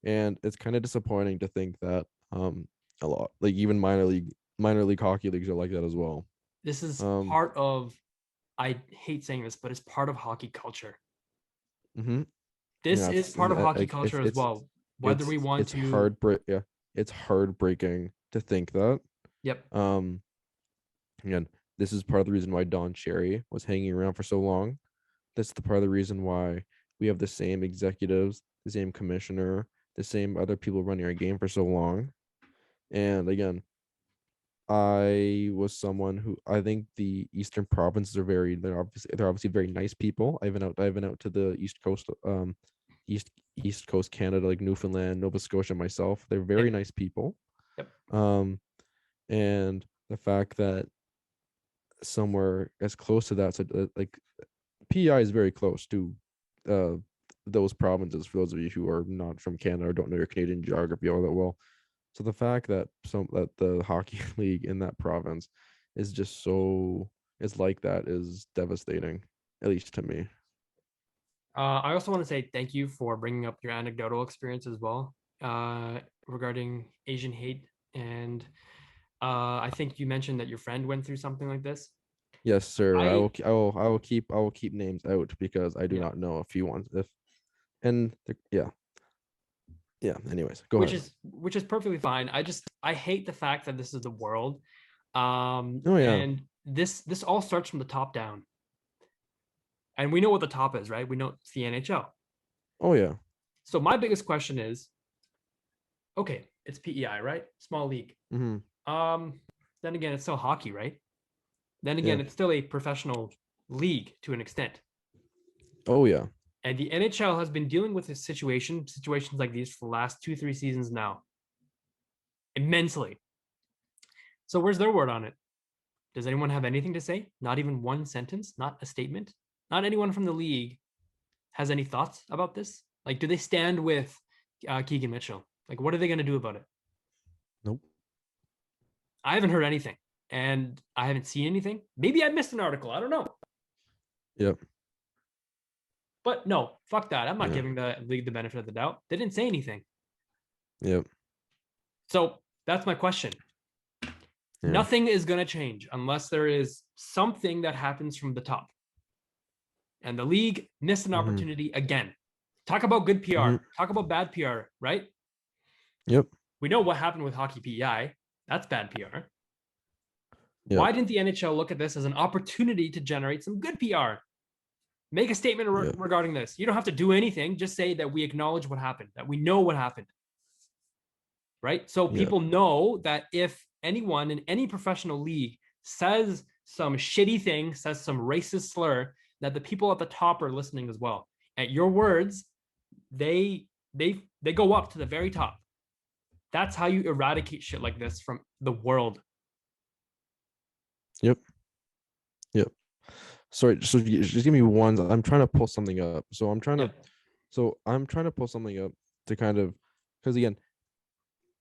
And it's kind of disappointing to think that a lot, like, even minor league hockey leagues are like that as well. This is um part of, I hate saying this, but it's part of hockey culture. mm-hmm. This Yeah, is part of hockey like, culture as well. Whether we want it's to, yeah, it's heartbreaking to think that. yep. um Again, this is part of the reason why Don Cherry was hanging around for so long. That's the part of the reason why we have the same executives, the same commissioner, the same other people running our game for so long. And again, I was someone who, I think the Eastern provinces are they're obviously very nice people. I've been out to the East Coast, East Coast Canada, like Newfoundland, Nova Scotia myself. They're very Yep. nice people. Yep. Um, and the fact that somewhere as close to that, so like, PEI is very close to uh those provinces, for those of you who are not from Canada or don't know your Canadian geography all that well. So the fact that the hockey league in that province is just so is like that is devastating, at least to me. I also want to say thank you for bringing up your anecdotal experience as well, regarding Asian hate. And I think you mentioned that your friend went through something like this. Yes, sir. I I will. I will keep names out because I do Yeah, not know if he wants if and yeah, yeah. Anyways, go which ahead. is perfectly fine. I hate the fact that this is the world, Oh yeah. and this all starts from the top down, and we know what the top is, right? We know it's the NHL. Oh yeah. So my biggest question is, okay, it's PEI, right? Small league. Mm-hmm. Um, then again, it's still hockey, right? Then Yeah. again, it's still a professional league to an extent. Oh yeah. And the NHL has been dealing with this situations like these for the last 2, 3 seasons now, immensely. So where's their word on it? Does anyone have anything to say? Not even one sentence, not a statement. Not anyone from the league has any thoughts about this. Like, do they stand with Keegan Mitchell? Like, what are they going to do about it? Nope. I haven't heard anything, and I haven't seen anything. Maybe I missed an article. I don't know. Yep. But no, fuck that. I'm not Yeah. giving the league the benefit of the doubt. They didn't say anything. Yep. So that's my question. Yeah. Nothing is going to change unless there is something that happens from the top. And the league missed an Mm-hmm. opportunity again. Talk about good PR. Mm-hmm. Talk about bad PR, right? Yep. We know what happened with Hockey PEI. That's bad PR. Yep. Why didn't the NHL look at this as an opportunity to generate some good PR? Make a statement Yep. regarding this. You don't have to do anything. Just say that we acknowledge what happened, that we know what happened, right? So Yep. people know that if anyone in any professional league says some shitty thing, says some racist slur, that the people at the top are listening as well. At your words, they go up to the very top. That's how you eradicate shit like this from the world. Yep. Yep. Sorry, so just give me one. I'm trying to pull something up. Yeah. I'm trying to pull something up to kind of, because again,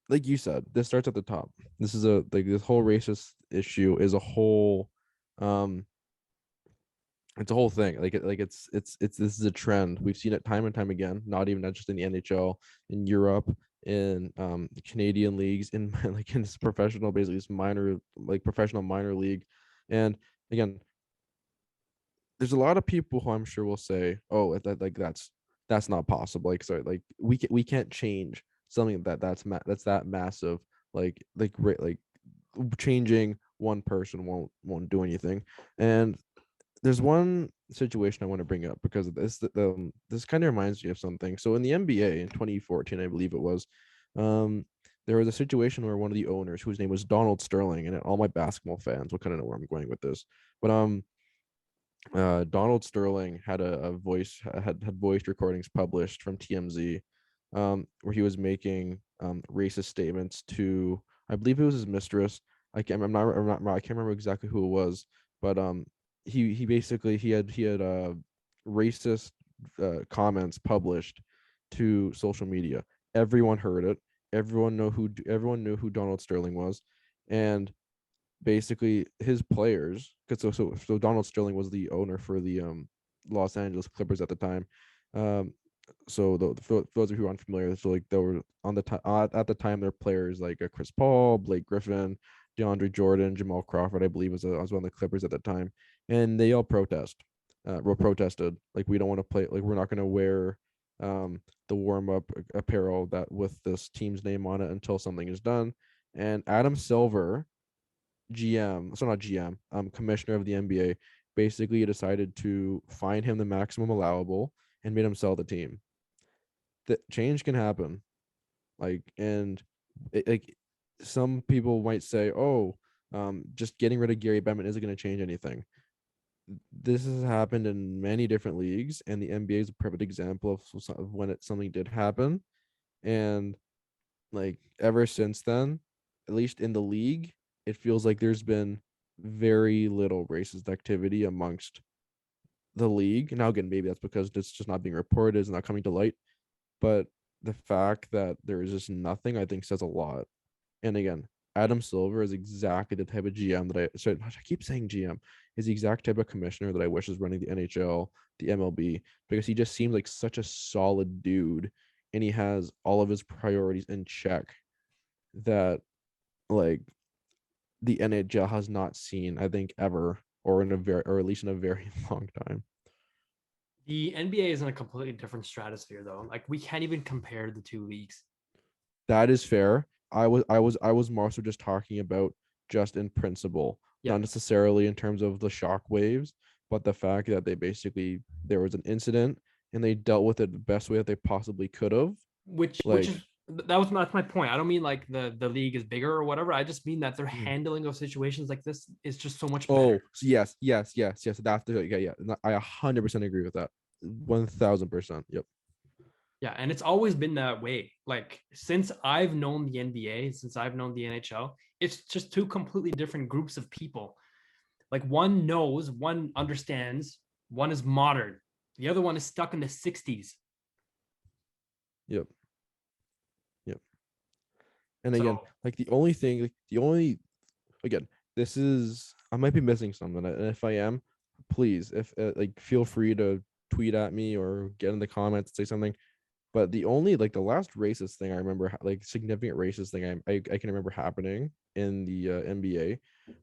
like you said, this starts at the top. This is a like this whole racist issue is a whole, um, it's a whole thing. It's this is a trend. We've seen it time and time again. Not just in the NHL, in Europe, in Canadian leagues, in like in this professional, basically this minor, like professional minor league, and again, there's a lot of people who I'm sure will say, "Oh, that's not possible." Like, sorry, like we can't change something that's that massive. Like changing one person won't do anything. And there's one situation I want to bring up because this kind of reminds me of something. So in the NBA in 2014, I believe it was, um, there was a situation where one of the owners, whose name was Donald Sterling, and all my basketball fans will kind of know where I'm going with this, but Donald Sterling had a voice had voice recordings published from TMZ, where he was making racist statements to, I believe it was his mistress. I can't remember exactly who it was, but he basically he had racist comments published to social media. Everyone heard it. Everyone knew who Donald Sterling was, and basically his players, because so Donald Sterling was the owner for the Los Angeles Clippers at the time. Um, for those of you who aren't familiar, so like there were at the time their players like Chris Paul, Blake Griffin, DeAndre Jordan, Jamal Crawford, I believe was one of the Clippers at the time, and they all protested like we don't want to play, like we're not going to wear the warm up apparel that with this team's name on it until something is done. And Adam Silver, GM, so not GM, commissioner of the NBA, basically decided to fine him the maximum allowable and made him sell the team. That change can happen. Like some people might say, oh, just getting rid of Gary Bettman isn't going to change anything. This has happened in many different leagues, and the NBA is a perfect example of when something did happen. And like ever since then, at least in the league, it feels like there's been very little racist activity amongst the league. Now, again, maybe that's because it's just not being reported, it's not coming to light. But the fact that there is just nothing, I think, says a lot. And again, Adam Silver is exactly the type of GM that I keep saying GM is the exact type of commissioner that I wish is running the NHL, the MLB, because he just seems like such a solid dude, and he has all of his priorities in check that like the NHL has not seen, I think, ever, or or at least in a very long time. The NBA is in a completely different stratosphere, though. Like we can't even compare the two leagues. That is fair. I was more so just talking about just in principle, Yeah, not necessarily in terms of the shock waves, but the fact that there was an incident and they dealt with it the best way that they possibly could have. which Like, is that's my point. I don't mean like the league is bigger or whatever. I just mean that their mhm. handling of situations like this is just so much better. Oh, so yes. That's yeah. I 100% agree with that. 1000%. Yep. Yeah, and it's always been that way. Like since I've known the NBA, since I've known the NHL, it's just two completely different groups of people. Like one knows, one understands, one is modern. The other one is stuck in the 60s. Yep. Yep. And again, So like the only thing, like the only again, this is I might be missing something, and if I am, please, if like feel free to tweet at me or get in the comments, say something. But the only like the last racist thing I remember, like significant racist thing I can remember happening in the NBA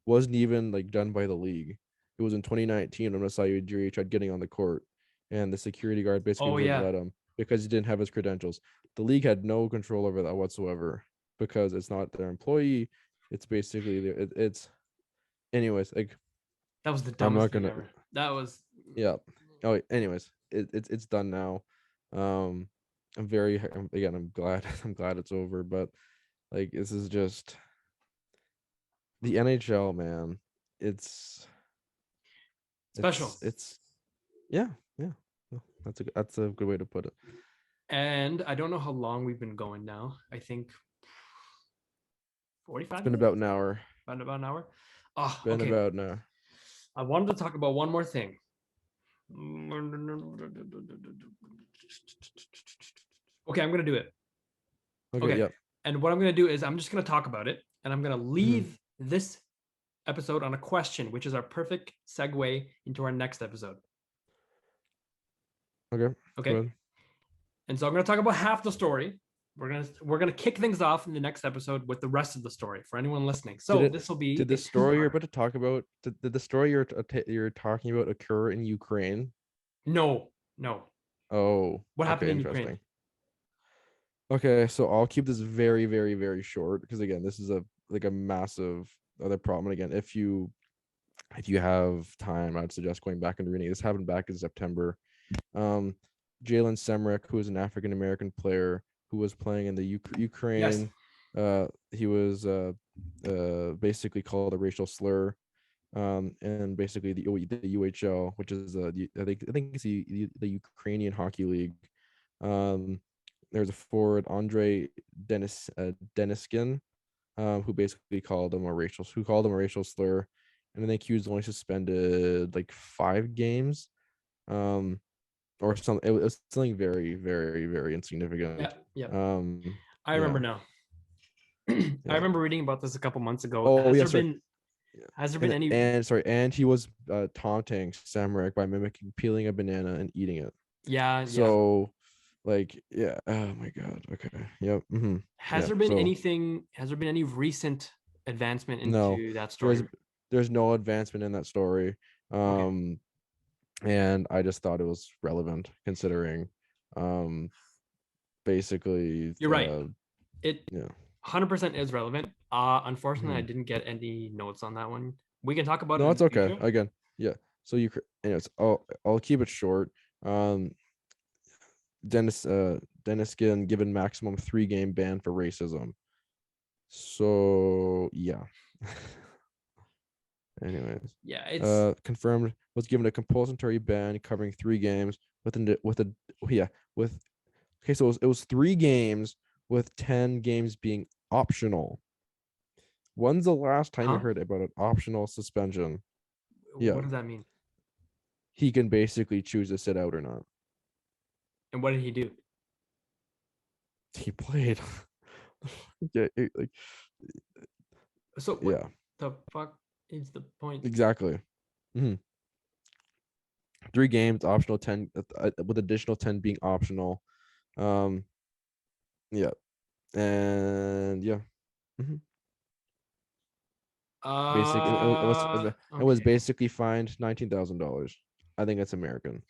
wasn't even like done by the league. It was in 2019 when Masai Ujiri tried getting on the court, and the security guard basically oh wouldn't yeah. let him because he didn't have his credentials. The league had no control over that whatsoever. because it's not their employee. It's basically it's anyways. Like That was the I'm dumbest not thing gonna. ever. That was Yeah. Oh, anyways, it's done now. Um, I'm very again. I'm glad. I'm glad it's over. But like this is just the NHL, man. It's special. it's yeah, yeah. No, that's a good way to put it. And I don't know how long we've been going now. I think It's 45 been minutes, about an hour. about an hour. Oh, Been okay. about an hour. I wanted to talk about one more thing. Okay, I'm gonna do it. Okay, Okay, yep. and what I'm gonna do is I'm just gonna talk about it, and I'm gonna Hmm. leave this episode on a question, which is our perfect segue into our next episode. Okay, go Okay, ahead. and so I'm gonna talk about half the story. We're gonna kick things off in the next episode with the rest of the story for anyone listening. Did So it? this will be Did the a story you're two-part. about to talk about? Did the story you're talking about occur in Ukraine? No, no. Oh, What happened okay, in Ukraine? interesting. Okay, so I'll keep this very, very, very short because again, this is a massive other problem. And again, if you have time, I'd suggest going back and reading. This happened back in September. Um, Jalen Smereck, who is an African American player who was playing in the Yes. Ukraine, he was basically called a racial slur. And basically the UHL, which is I think it's the Ukrainian Hockey League. Um, there's a forward Andre Deniskin, who basically called him a racial slur, and I think he was only suspended like 5 games, um, or something. It was something very, very, very Yeah. insignificant. Yeah. I remember Yeah, now. I yeah. remember reading about this a couple months ago. Oh yeah, sorry. Yeah. Has there been And any? and sorry, and he was taunting Samurek by mimicking peeling a banana and eating it. Yeah, yeah. So, like, yeah. Oh my God. Okay. Yep. Has Yeah. there been So anything? Has there been any recent advancement no, into that there's story? there's no advancement in that story. Okay, Um, and I just thought it was relevant considering, um, basically, you're right. It yeah. 100% is relevant. Unfortunately, I Mhm. didn't get any notes on that one. We can talk about it No, in it's the okay. future. Again, yeah. So anyways, I'll keep it short. Um, Dennis Ginn given maximum 3 game ban for racism. So yeah. Anyways, Yeah, it's confirmed was given a compulsory ban covering 3 games with a yeah with okay, so it was 3 games with 10 games being optional. When's the last time you huh? heard about an optional suspension? Yeah, What does that mean? he can basically choose to sit out or not. And what did he do? He played. Yeah, like So what yeah, the fuck is the point? exactly. Mhm. 3 games, optional 10, with additional 10 being optional. Um, yeah, and yeah. Mhm. Basic. It was Okay. basically fined $19,000. I think it's American.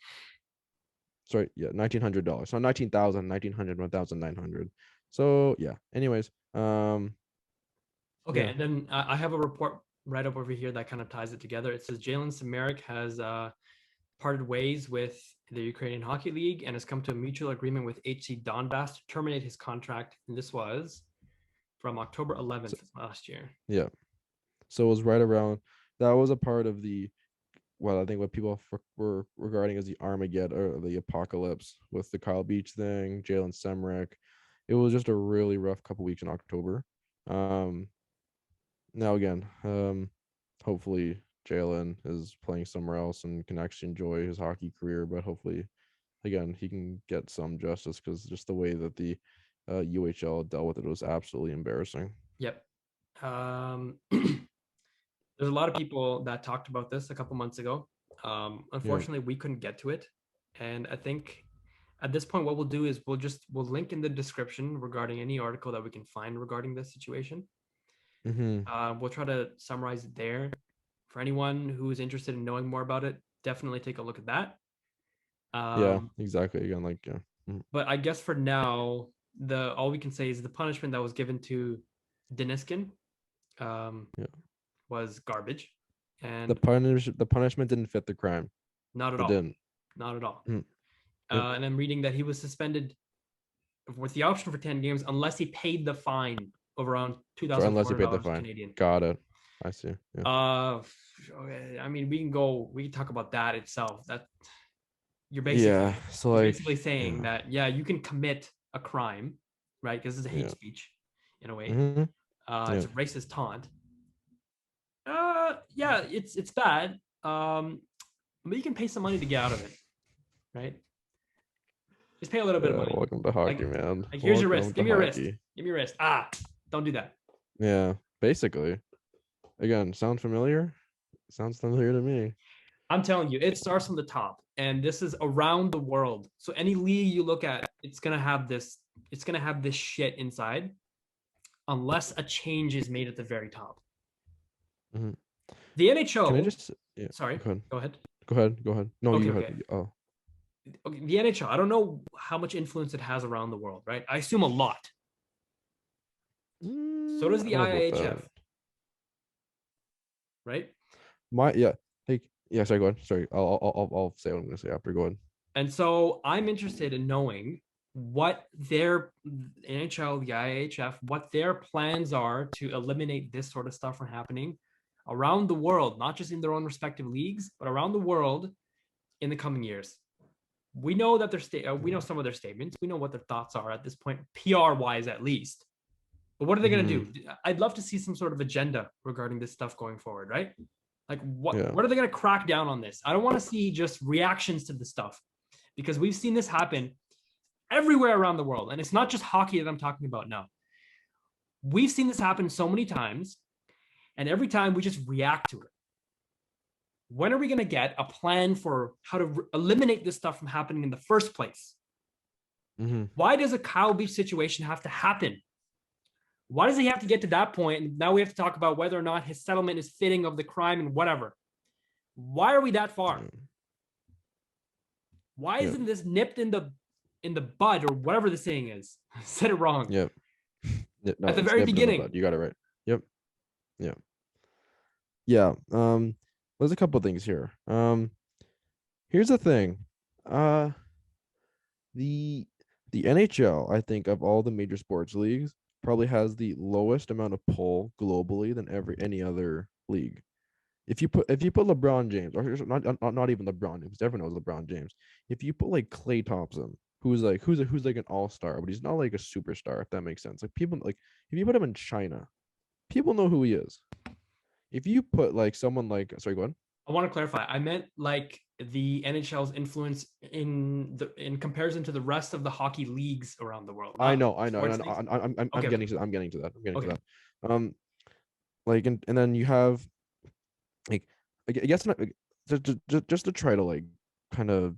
Sorry, yeah, $1,900. So 19,000, 1,900, 1,900. So yeah. Anyways, Okay, yeah. and then I have a report right up over here that kind of ties it together. It says Jalen Smereck has parted ways with the Ukrainian Hockey League and has come to a mutual agreement with HC Donbass to terminate his contract. And this was from October So 11th last year. yeah. So it was right around. That was a part of the well, I think what people were regarding as the Armageddon or the apocalypse with the Kyle Beach thing, Jalen Semrek. It was just a really rough couple weeks in October. Um, Now again, hopefully Jalen is playing somewhere else and can actually enjoy his hockey career. But hopefully, again, he can get some justice because just the way that the UHL dealt with it was absolutely embarrassing. Yep. There's a lot of people that talked about this a couple months ago. Yeah. Unfortunately, we couldn't get to it. And I think at this point, what we'll do is we'll link in the description regarding any article that we can find regarding this situation. Mm-hmm. We'll try to summarize it there. For anyone who is interested in knowing more about it, definitely take a look at that. Yeah. Um, Exactly. Again, like yeah. Mhm. but I guess for now, the all we can say is the punishment that was given to Deniskin Yeah. was garbage, The and punishment didn't fit the crime. not at It all, didn't. not at all. Mm, yep. And I'm reading that he was suspended with the option for 10 games unless he paid the fine of around two For thousand four unless you hundred paid the dollars fine. Canadian. Got it. I see. Yeah. I mean, we can talk about that itself. That you're Yeah. basically So he's like, basically saying yeah. that you can commit a crime, right? Because it's a hate Yeah. speech in a way. Mm-hmm. It's Yeah. a racist taunt. Yeah, it's bad. But you can pay some money to get out of it, right? Just pay a little bit of money. Welcome to hockey, Like, man. like here's your Welcome wrist. to Give me your wrist. hockey. Give me your wrist. Don't do that. Yeah. Basically. Again, sound familiar? Sounds familiar to me. I'm telling you, it starts from the top, and this is around the world. So any league you look at, it's gonna have this. It's gonna have this shit inside, unless a change is made at the very top. Mm-hmm. The Can I NHL. just? Yeah. Sorry, Go ahead. go ahead. Go ahead. Go ahead. No, Okay, you okay. had. Oh. Okay, the NHL. I don't know how much influence it has around the world, right? I assume a lot. So does I the don't know about that. IIHF, right? Yeah. Like, yeah. Sorry. Go ahead. Sorry. I'll say what I'm gonna say after. Go ahead. And so I'm interested in knowing what their NHL, the IIHF, what their plans are to eliminate this sort of stuff from happening around the world, not just in their own respective leagues, but around the world in the coming years. We know that we know some of their statements. We know what their thoughts are at this point, PR wise at least. But what are they going to Mm-hmm. do? I'd love to see some sort of agenda regarding this stuff going forward, right? Like Yeah. what are they going to crack down on this? I don't want to see just reactions to the stuff, because we've seen this happen everywhere around the world. And it's not just hockey that I'm talking about now. We've seen this happen so many times, and every time we just react to it. When are we going to get a plan for how to eliminate this stuff from happening in the first place? Mm-hmm. Why does a Kyle Beach situation have to happen? Why does he have to get to that point? And now we have to talk about whether or not his settlement is fitting of the crime and whatever. Why are we that far? Why isn't this nipped in the bud, or whatever the saying is? I said it wrong. Yep. No, At the it's very nipped in the beginning. bud. You got it right. Yep. Yeah. Yeah. There's a couple things here. Here's the thing. The NHL, I think, of all the major sports leagues, probably has the lowest amount of pull globally than any other league. If you put LeBron James, or not even LeBron James, everyone knows LeBron James. If you put like Klay Thompson, who's like an all-star, but he's not like a superstar, if that makes sense. Like people, like if you put him in China, people know who he is. If you put like someone like, sorry, go on. I want to clarify. I meant like the NHL's influence in comparison to the rest of the hockey leagues around the world. I know. I'm Okay, getting to. I'm getting to that. okay. Like and then you have, like, I guess not, like, just to try to like kind of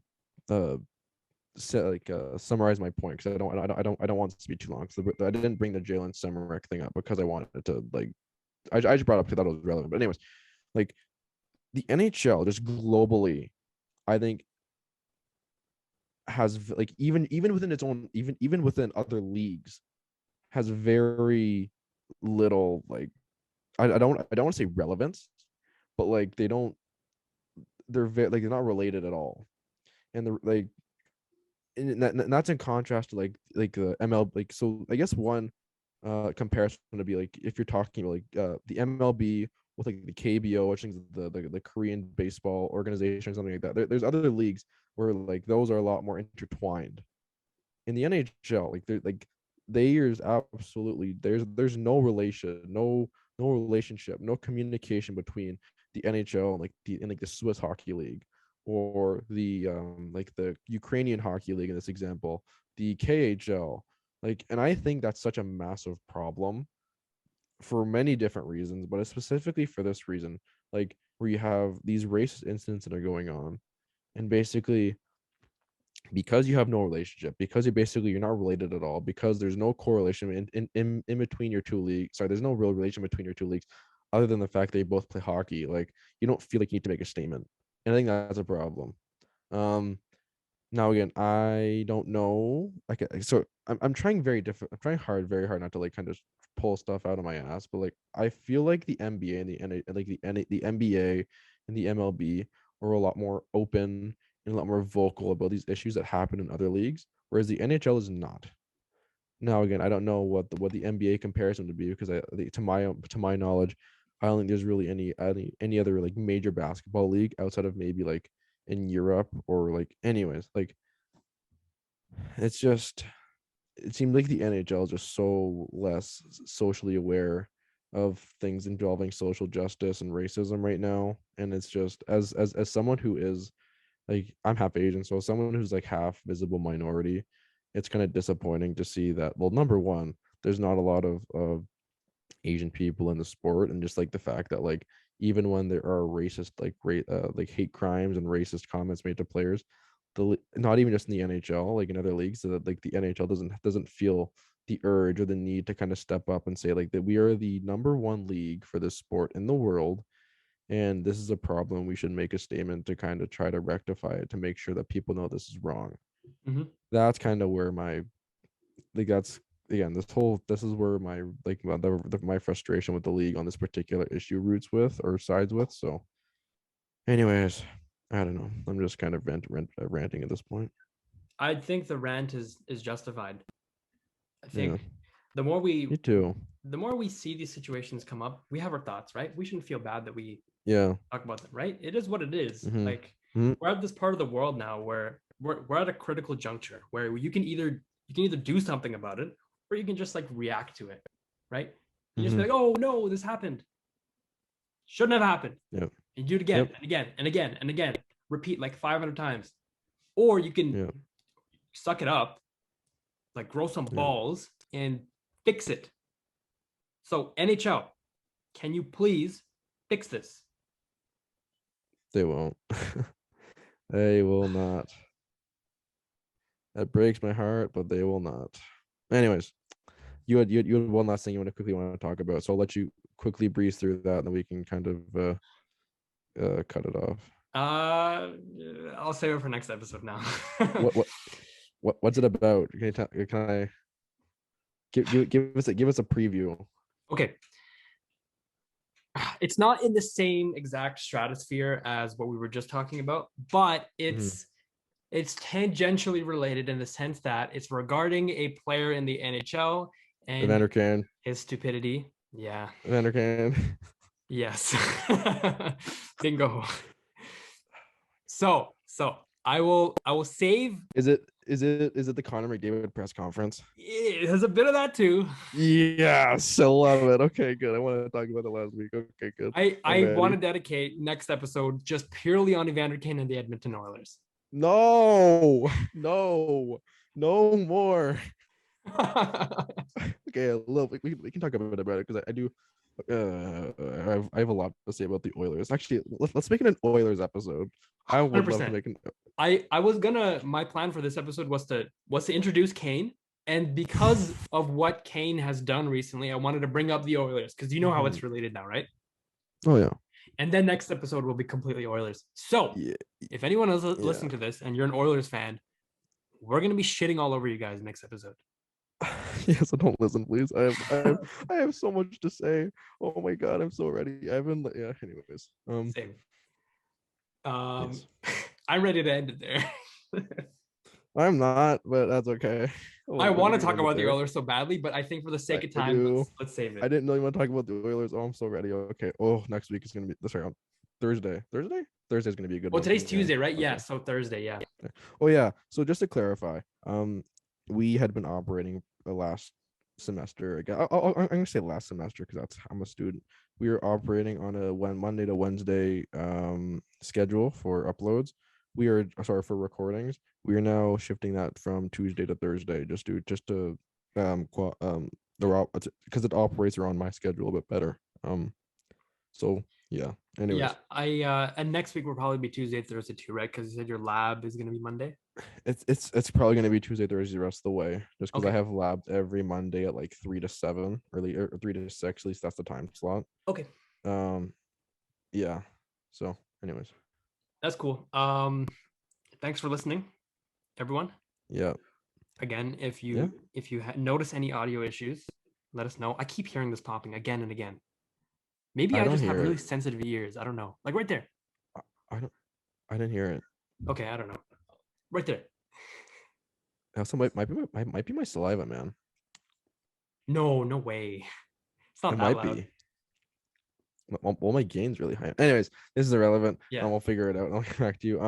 summarize my point, because I don't want this to be too long, because I didn't bring the Jalen Smereck thing up because I wanted to, like, I just brought it up because I thought it was relevant. But anyways, like, the NHL just globally, I think, has, like, even within its own, even within other leagues, has very little, like, I don't want to say relevance, but like they're very, like, they're not related at all. And they're like, and that's in contrast to like the ML, like, so I guess one comparison to be, like, if you're talking about, like, the MLB with like the KBO, which is the Korean baseball organization or something like that. There's other leagues where like those are a lot more intertwined. In the NHL, like, there's absolutely, there's no relation, no relationship, no communication between the NHL and like the Swiss Hockey League, or the like the Ukrainian Hockey League in this example, the KHL. Like, and I think that's such a massive problem for many different reasons, but specifically for this reason, like, where you have these racist incidents that are going on, and basically, because you have no relationship, because you're not related at all, because there's no correlation in between your two leagues. Sorry, there's no real relation between your two leagues, other than the fact they both play hockey. Like, you don't feel like you need to make a statement, and I think that's a problem. Now again, I don't know. Like, so I'm trying I'm trying very hard not to like kind of pull stuff out of my ass, but like I feel like the NBA and the NBA and the MLB are a lot more open and a lot more vocal about these issues that happen in other leagues, whereas the NHL is not. Now again, I don't know what the NBA comparison would be because to my knowledge, I don't think there's really any other like major basketball league outside of maybe like in Europe or like anyways like it's just it seemed like the NHL is just so less socially aware of things involving social justice and racism right now, and it's just as someone who is like I'm half Asian, so as someone who's like half visible minority, it's kind of disappointing to see that. Well, number one, there's not a lot of Asian people in the sport, and just like the fact that like even when there are racist like hate crimes and racist comments made to players, not even just in the NHL, like in other leagues, so that like the NHL doesn't feel the urge or the need to kind of step up and say like that we are the number one league for this sport in the world, and this is a problem. We should make a statement to kind of try to rectify it to make sure that people know this is wrong. Mhm. That's kind of where my like that's again this is where my like my frustration with the league on this particular issue roots with or sides with. So anyways, I don't know, I'm just kind of ranting at this point. I think the rant is justified. I Yeah, think the more we me too. the more we see these situations come up, we have our thoughts, right? We shouldn't feel bad that we Yeah. talk about them, right? It is what it is. Mm-hmm. Like Mm-hmm. we're at this part of the world now where we're at a critical juncture where you can either do something about it or you can just like react to it, right? You just be Mm-hmm. like, oh no, this happened. Shouldn't have happened. Yep. And do it again Yep. and again and again and again. Repeat like 500 times. Or you can Yep. suck it up, like grow some Yep. balls and fix it. So NHL, can you please fix this? They won't. They will not. That breaks my heart, but they will not. Anyways, you had one last thing you want to talk about, so I'll let you quickly breeze through that, and then we can kind of cut it off. Uh, I'll save it for next episode now. What what what's it about? Can I give us a preview? Okay, it's not in the same exact stratosphere as what we were just talking about, but Mm-hmm. it's tangentially related in the sense that it's regarding a player in the NHL and Evander Kane. his stupidity. Yeah. Evander Kane. Yes. Bingo. So I will save. Is it the Connor McDavid press conference? It has a bit of that too. Yes, I love it. Okay, good. I want to talk about it last week. Okay, good. I'm I want to ready. dedicate next episode just purely on Evander Kane and the Edmonton Oilers. No, no, no more. Okay, look, we can talk about it because I do. I have a lot to say about the Oilers. Actually, let's make it an Oilers episode. I would love to 100%. make an. I was gonna my plan for this episode was to introduce Kane, and because of what Kane has done recently, I wanted to bring up the Oilers because you know how Mhm. it's related now, right? Oh yeah, And then next episode will be completely Oilers. So yeah, if anyone is yeah. listening to this and you're an Oilers fan, we're gonna be shitting all over you guys next episode. Yes, I don't listen, please. I have so much to say. Oh my god, I'm so ready. I've been yeah. Anyways, Same. Um, yes, I'm ready to end it there. I'm not, but that's okay. I We want to can talk end it about the there. Oilers so badly, but I think for the sake of I time, do. let's save I it. didn't know you want to talk about the Oilers. Oh, I'm so ready. Okay. Oh, next week is gonna be sorry on Thursday. Thursday's gonna be a good Well, one. today's Okay. Tuesday, right? Yeah, Okay. so Thursday, yeah. Oh yeah. So just to clarify, we had been operating the last semester. Again, I'm gonna say last semester because I'm a student. We were operating on a Monday to Wednesday schedule for uploads. We are sorry for recordings. We are now shifting that from Tuesday to Thursday just to because it operates around my schedule a bit better. So yeah. Yeah, Anyways, I and next week will probably be Tuesday, Thursday too, right? Because you said your lab is gonna be Monday. it's probably gonna be Tuesday, Thursday the rest of the way, just because I Okay. have labs every Monday at like 3 to 7, or 3 to 6. At least that's the time slot. Okay. Um, yeah. So, anyways, That's cool. Thanks for listening, everyone. yeah. Again, if Yeah, you notice any audio issues, let us know. I keep hearing this popping again and again. Maybe I I don't just have hear really it. sensitive ears. I don't know. Like right there. I, I don't. I didn't hear it. Okay, I don't know. Right there. Also, might be my saliva, man. No, no way. It's not It that might loud. be. Well, my gain's really high. Anyways, this is irrelevant. Yeah. We'll figure it out. I'll get back to you.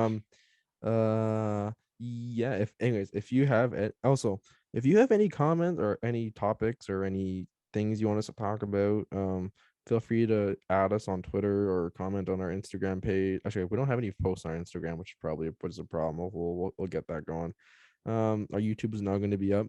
Yeah. If you have it, also, if you have any comments or any topics or any things you want us to talk about, feel free to add us on Twitter or comment on our Instagram page. Actually, we don't have any posts on our Instagram, which probably puts a problem. We'll get that going. Our YouTube is now going to be up.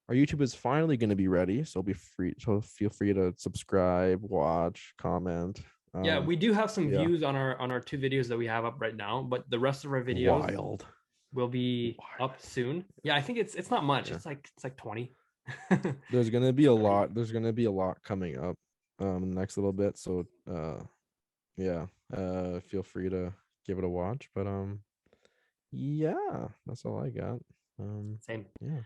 Our YouTube is finally going to be ready, so be free. So feel free to subscribe, watch, comment. Yeah, we do have some Yeah, views on our 2 videos that we have up right now, but the rest of our videos wild, will be wild. up soon. Yeah, I think it's not much. Yeah. It's like 20. There's gonna be a 30. lot. There's gonna be a lot coming up in the next little bit. So yeah. Feel free to give it a watch. But yeah, that's all I got. Same. Yeah.